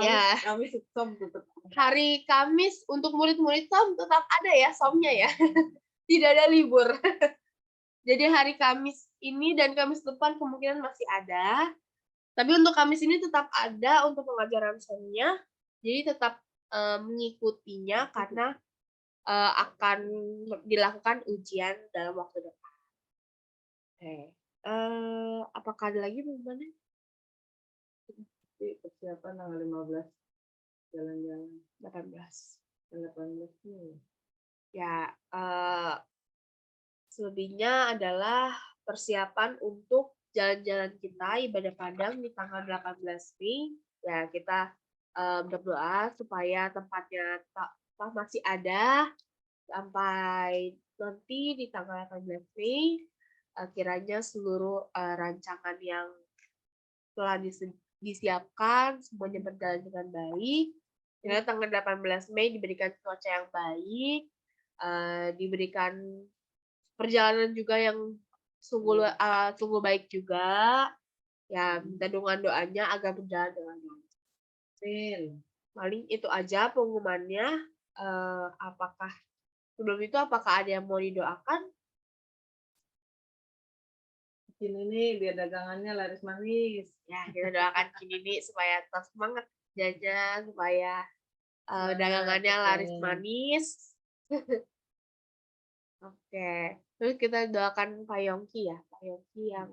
Ya. Kamis som tetap. Hari Kamis untuk murid-murid som tetap ada ya somnya ya. Tidak ada libur. Jadi hari Kamis ini dan Kamis depan kemungkinan masih ada. Tapi untuk Kamis ini tetap ada untuk pengajaran somnya. Jadi tetap mengikutinya karena akan dilakukan ujian dalam waktu depan. Oke. Apakah ada lagi bagaimana? Persiapan tanggal 15 jalan-jalan 18 nih. Ya, selebihnya adalah persiapan untuk jalan-jalan kita ibadah padang di tanggal 18 Mei. Ya, kita berdoa supaya tempatnya masih ada sampai nanti di tanggal 18 Mei. Kiranya seluruh rancangan yang telah disiapkan semuanya berjalan dengan baik. Kiranya tanggal 18 Mei diberikan cuaca yang baik, diberikan perjalanan juga yang sungguh baik juga. Ya, minta doanya agar berjalan dengan baik. Paling itu aja pengumumannya. Apakah sebelum itu apakah ada yang mau didoakan? Ini biar dagangannya laris manis. Ya, kita doakan Kinini supaya tetap semangat jajan, supaya dagangannya laris manis. Oke, terus kita doakan Pak Yongki ya, Pak Yongki yang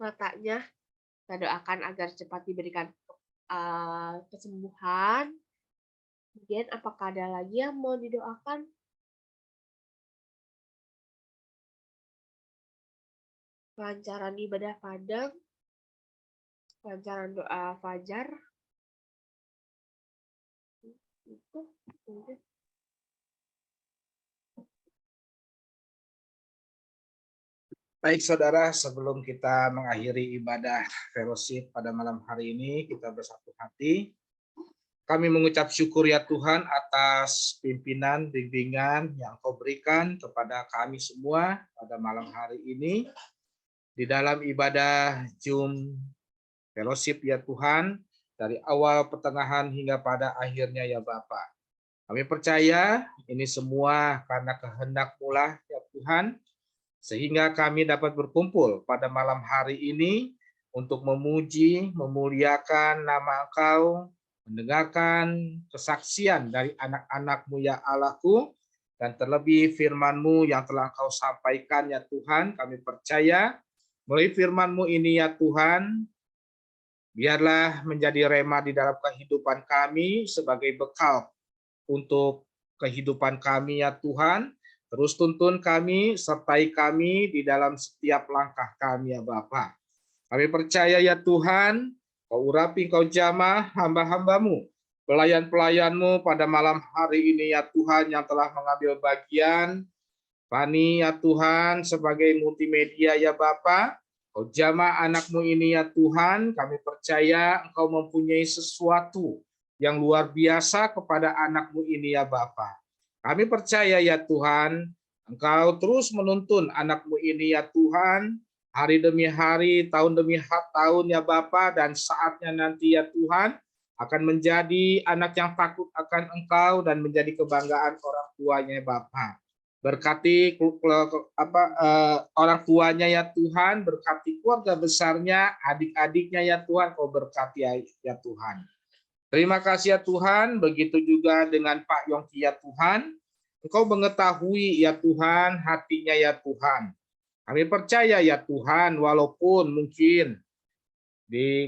matanya kita doakan agar cepat diberikan kesembuhan. Kemudian apakah ada lagi yang mau didoakan? Kelancaran ibadah padang, kelancaran doa fajar. Itu mungkin. Baik saudara, sebelum kita mengakhiri ibadah fellowship pada malam hari ini, kita bersatu hati. Kami mengucap syukur ya Tuhan atas pimpinan, bimbingan yang Kau berikan kepada kami semua pada malam hari ini. Di dalam ibadah Zoom fellowship ya Tuhan, dari awal, pertengahan, hingga pada akhirnya ya Bapa. Kami percaya ini semua karena kehendak-Mu lah ya Tuhan, sehingga kami dapat berkumpul pada malam hari ini untuk memuji, memuliakan nama Engkau, mendengarkan kesaksian dari anak-anak-Mu ya Allahku, dan terlebih firman-Mu yang telah Engkau sampaikan ya Tuhan. Kami percaya melalui firman-Mu ini ya Tuhan, biarlah menjadi rema di dalam kehidupan kami sebagai bekal untuk kehidupan kami ya Tuhan. Terus tuntun kami, sertai kami di dalam setiap langkah kami ya Bapa. Kami percaya ya Tuhan, Kau urapi, Kau jamah hamba-hamba-Mu, pelayan-pelayan-Mu pada malam hari ini ya Tuhan yang telah mengambil bagian. Fani ya Tuhan sebagai multimedia ya Bapa. Kau jamah anak-Mu ini ya Tuhan, kami percaya Engkau mempunyai sesuatu yang luar biasa kepada anak-Mu ini ya Bapa. Kami percaya ya Tuhan, Engkau terus menuntun anak-Mu ini ya Tuhan, hari demi hari, tahun demi tahun ya Bapa, dan saatnya nanti ya Tuhan, akan menjadi anak yang takut akan Engkau dan menjadi kebanggaan orang tuanya ya Bapa. Berkati orang tuanya ya Tuhan, berkati keluarga besarnya, adik-adiknya ya Tuhan, Kau berkati ya Tuhan. Terima kasih ya Tuhan, begitu juga dengan Pak Yongki ya Tuhan. Engkau mengetahui ya Tuhan hatinya ya Tuhan. Kami percaya ya Tuhan, walaupun mungkin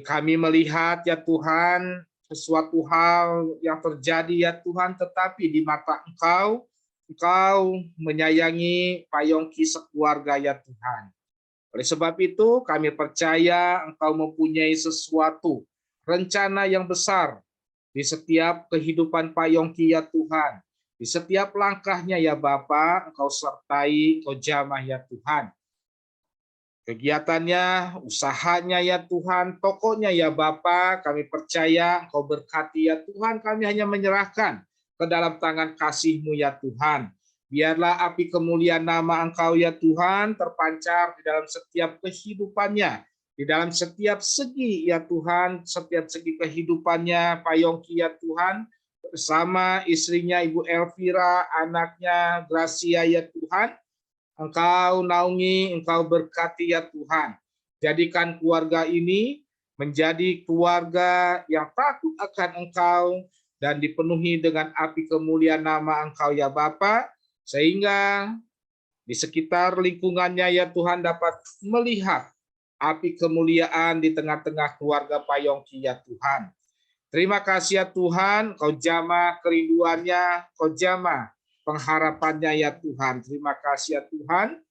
kami melihat ya Tuhan sesuatu hal yang terjadi ya Tuhan, tetapi di mata Engkau menyayangi Pak Yongki sekeluarga ya Tuhan. Oleh sebab itu kami percaya Engkau mempunyai sesuatu rencana yang besar di setiap kehidupan Pak Yongki ya Tuhan. Di setiap langkahnya ya Bapa, Engkau sertai, Kau jamah ya Tuhan. Kegiatannya, usahanya ya Tuhan, tokonya ya Bapa, kami percaya Engkau berkati ya Tuhan, kami hanya menyerahkan ke dalam tangan kasih-Mu ya Tuhan. Biarlah api kemuliaan nama Engkau ya Tuhan terpancar di dalam setiap kehidupannya, di dalam setiap segi ya Tuhan, setiap segi kehidupannya Pak Yongki ya Tuhan, bersama istrinya Ibu Elvira, anaknya Gracia ya Tuhan. Engkau naungi, Engkau berkati ya Tuhan. Jadikan keluarga ini menjadi keluarga yang takut akan Engkau dan dipenuhi dengan api kemuliaan nama Engkau ya Bapa, sehingga di sekitar lingkungannya ya Tuhan dapat melihat api kemuliaan di tengah-tengah keluarga Pak Yongki ya Tuhan. Terima kasih ya Tuhan, Kau jamah kerinduannya, Kau jamah pengharapannya ya Tuhan. Terima kasih ya Tuhan.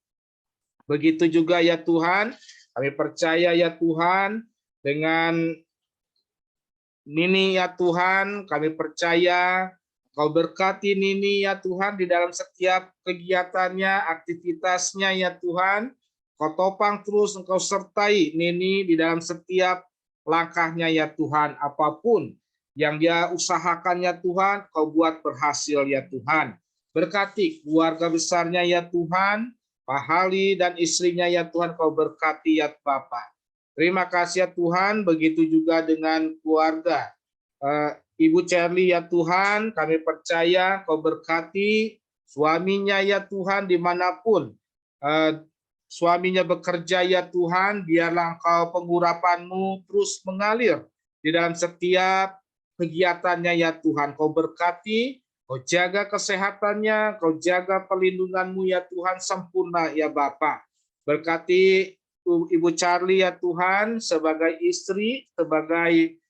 Begitu juga ya Tuhan, kami percaya ya Tuhan dengan Nini ya Tuhan, kami percaya Kau berkati Nini ya Tuhan di dalam setiap kegiatannya, aktivitasnya ya Tuhan. Kau topang terus, Engkau sertai Nini di dalam setiap langkahnya ya Tuhan. Apapun yang dia usahakan ya Tuhan, Kau buat berhasil ya Tuhan. Berkati keluarga besarnya ya Tuhan, Pak Hali dan istrinya ya Tuhan, Kau berkati ya Bapa. Terima kasih ya Tuhan, begitu juga dengan keluarga Ibu Cherly ya Tuhan, kami percaya Kau berkati suaminya ya Tuhan dimanapun suaminya bekerja ya Tuhan, biarlah Engkau pengurapan-Mu terus mengalir di dalam setiap kegiatannya ya Tuhan. Kau berkati, Kau jaga kesehatannya, Kau jaga perlindungan-Mu ya Tuhan sempurna ya Bapa. Berkati Ibu Charlie ya Tuhan sebagai istri, sebagai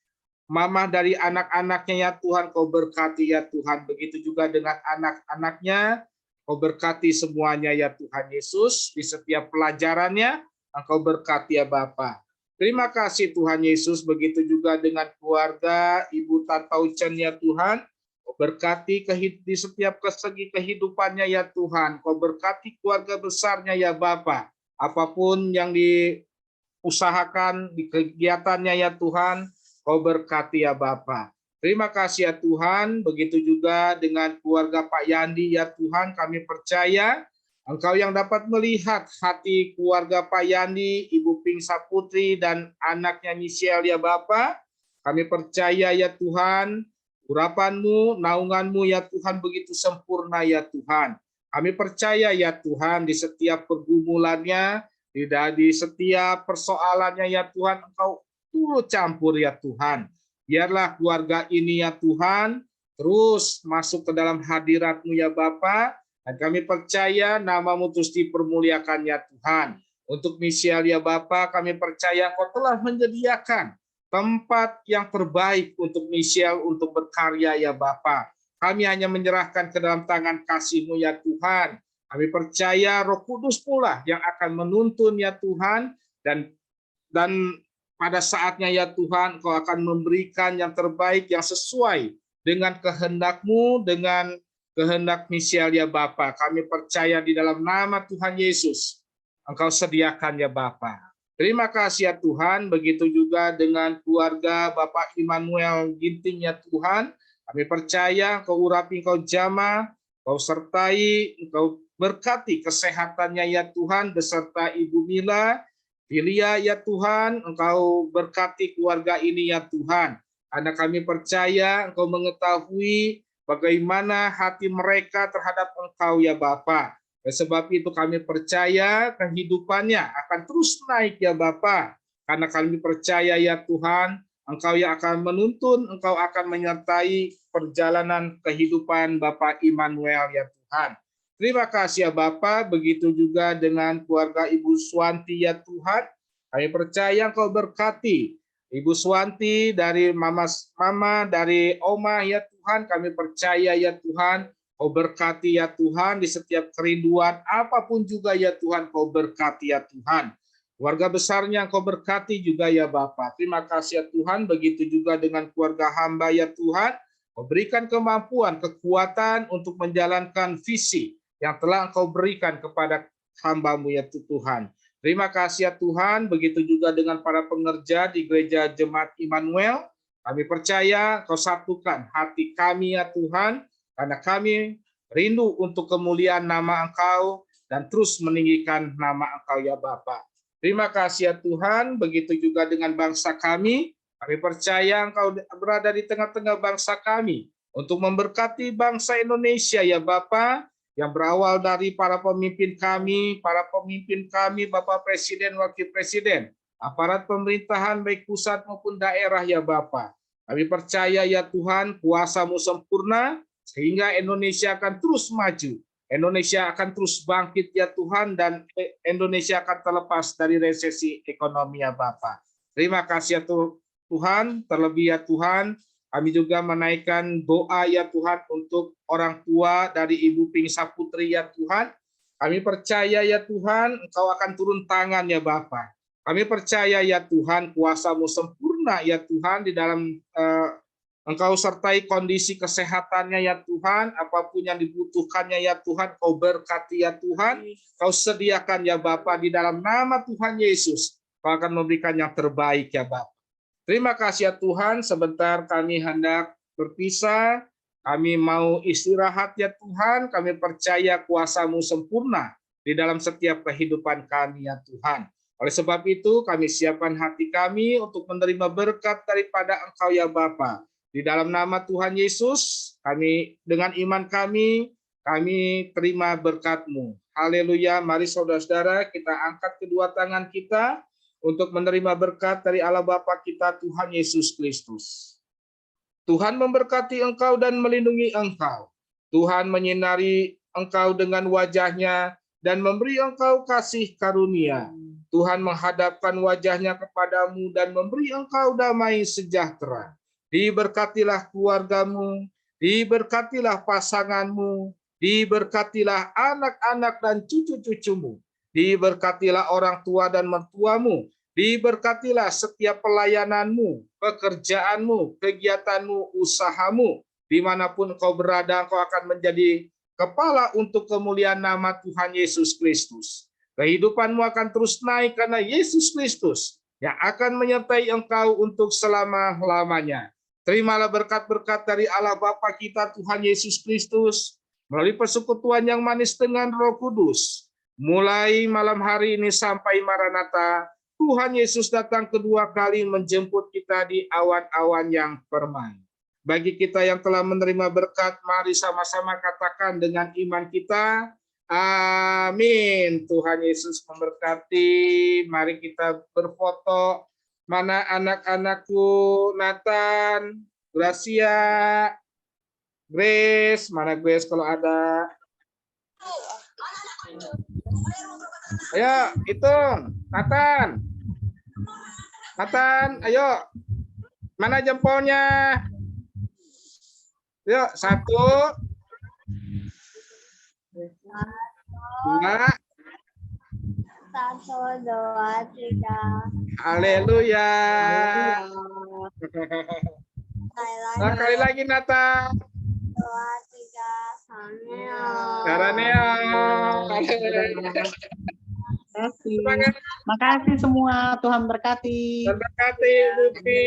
mama dari anak-anaknya ya Tuhan, Kau berkati ya Tuhan. Begitu juga dengan anak-anaknya, Kau berkati semuanya ya Tuhan Yesus, di setiap pelajarannya, Engkau berkati ya Bapa. Terima kasih Tuhan Yesus, begitu juga dengan keluarga Ibu Tataucen ya Tuhan, Kau berkati di setiap segi kehidupannya ya Tuhan, Kau berkati keluarga besarnya ya Bapa. Apapun yang diusahakan di kegiatannya ya Tuhan, Kau berkati ya Bapa. Terima kasih ya Tuhan, begitu juga dengan keluarga Pak Yandi ya Tuhan, kami percaya Engkau yang dapat melihat hati keluarga Pak Yandi, Ibu Ping Saputri dan anaknya Michelle ya Bapa. Kami percaya ya Tuhan, urapan-Mu, naungan-Mu ya Tuhan begitu sempurna ya Tuhan. Kami percaya ya Tuhan di setiap pergumulannya, di setiap persoalannya ya Tuhan, Engkau turut campur ya Tuhan. Biarlah keluarga ini ya Tuhan terus masuk ke dalam hadirat-Mu ya Bapa, dan kami percaya nama-Mu terus dipermuliakan ya Tuhan. Untuk misial ya Bapa, kami percaya Engkau telah menyediakan tempat yang terbaik untuk misial untuk berkarya ya Bapa. Kami hanya menyerahkan ke dalam tangan kasih-Mu ya Tuhan. Kami percaya Roh Kudus pula yang akan menuntun ya Tuhan, dan pada saatnya ya Tuhan Engkau akan memberikan yang terbaik yang sesuai dengan kehendak-Mu, dengan kehendak misial ya Bapa. Kami percaya di dalam nama Tuhan Yesus Engkau sediakan ya Bapa. Terima kasih ya Tuhan, begitu juga dengan keluarga Bapak Immanuel Ginting ya Tuhan. Kami percaya Engkau urapi, Engkau jamah, Engkau sertai, Engkau berkati kesehatannya ya Tuhan, beserta Ibu Mila, Filia ya Tuhan, Engkau berkati keluarga ini ya Tuhan. Karena kami percaya Engkau mengetahui bagaimana hati mereka terhadap Engkau ya Bapa. Oleh sebab itu kami percaya kehidupannya akan terus naik ya Bapa. Karena kami percaya ya Tuhan, Engkau yang akan menuntun, Engkau akan menyertai perjalanan kehidupan Bapak Immanuel ya Tuhan. Terima kasih ya Bapa, begitu juga dengan keluarga Ibu Swanti ya Tuhan. Kami percaya Engkau berkati Ibu Swanti dari mama, dari Oma ya Tuhan. Kami percaya ya Tuhan, Kau berkati ya Tuhan di setiap kerinduan apapun juga ya Tuhan, Kau berkati ya Tuhan. Keluarga besarnya Kau berkati juga ya Bapa. Terima kasih ya Tuhan, begitu juga dengan keluarga hamba ya Tuhan. Kau berikan kemampuan, kekuatan untuk menjalankan visi yang telah Engkau berikan kepada hamba-Mu ya Tuhan. Terima kasih ya Tuhan, begitu juga dengan para pengerja di Gereja Jemaat Immanuel. Kami percaya Kau satukan hati kami ya Tuhan, karena kami rindu untuk kemuliaan nama Engkau dan terus meninggikan nama Engkau ya Bapa. Terima kasih ya Tuhan, begitu juga dengan bangsa kami. Kami percaya Engkau berada di tengah-tengah bangsa kami untuk memberkati bangsa Indonesia ya Bapa, yang berawal dari para pemimpin kami, Bapak Presiden, Wakil Presiden, aparat pemerintahan baik pusat maupun daerah ya Bapa. Kami percaya ya Tuhan, kuasa-Mu sempurna, sehingga Indonesia akan terus maju, Indonesia akan terus bangkit ya Tuhan, dan Indonesia akan terlepas dari resesi ekonomi ya Bapa. Terima kasih ya Tuhan, terlebih ya Tuhan, kami juga menaikkan doa ya Tuhan untuk orang tua dari Ibu Ping Saputri ya Tuhan. Kami percaya ya Tuhan, Engkau akan turun tangan ya Bapa. Kami percaya ya Tuhan, kuasa-Mu sempurna ya Tuhan di dalam Engkau sertai kondisi kesehatannya ya Tuhan, apapun yang dibutuhkannya ya Tuhan, Kau berkati ya Tuhan, Kau sediakan ya Bapa, di dalam nama Tuhan Yesus, Kau akan memberikan yang terbaik ya Bapa. Terima kasih ya Tuhan, sebentar kami hendak berpisah, kami mau istirahat ya Tuhan, kami percaya kuasa-Mu sempurna di dalam setiap kehidupan kami ya Tuhan. Oleh sebab itu kami siapkan hati kami untuk menerima berkat daripada Engkau ya Bapa. Di dalam nama Tuhan Yesus, kami dengan iman kami terima berkat-Mu. Haleluya, mari saudara-saudara kita angkat kedua tangan kita untuk menerima berkat dari Allah Bapa kita Tuhan Yesus Kristus. Tuhan memberkati engkau dan melindungi engkau. Tuhan menyinari engkau dengan wajah-Nya dan memberi engkau kasih karunia. Tuhan menghadapkan wajah-Nya kepadamu dan memberi engkau damai sejahtera. Diberkatilah keluargamu, diberkatilah pasanganmu, diberkatilah anak-anak dan cucu-cucumu, diberkatilah orang tua dan mertuamu, diberkatilah setiap pelayananmu, pekerjaanmu, kegiatanmu, usahamu, dimanapun kau berada, kau akan menjadi kepala untuk kemuliaan nama Tuhan Yesus Kristus. Kehidupanmu akan terus naik karena Yesus Kristus yang akan menyertai engkau untuk selama-lamanya. Terimalah berkat-berkat dari Allah Bapa kita Tuhan Yesus Kristus melalui persekutuan yang manis dengan Roh Kudus. Mulai malam hari ini sampai Maranatha, Tuhan Yesus datang kedua kali menjemput kita di awan-awan yang permai. Bagi kita yang telah menerima berkat, mari sama-sama katakan dengan iman kita, amin. Tuhan Yesus memberkati. Mari kita berfoto. Mana anak-anakku? Nathan, Gracia, Grace, mana Grace kalau ada? Ayo, hitung. Nathan. Nathan, ayo. Mana jempolnya? Yuk, 1, 2, 1, 2, 3. haleluya. Nah, kali lagi Nathan. 2, 3, Saneo. Karaneo. Semangat. Makasih semua. Tuhan berkati. Tuhan berkati, Buti.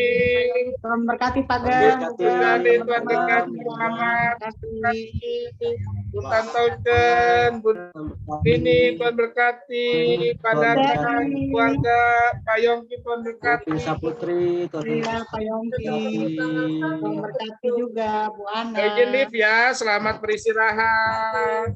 Tuhan berkati Pak Tuhan Gem. berkati, Tuhan berkati, Muhammad. Tuhan Tauken, ini Tuhan berkati, pada keluarga Pak Yongki Tuhan berkati. Saputri, Iya, Pak Yongki. Tuhan berkati juga Bu Ana. Izin live ya, selamat beristirahat.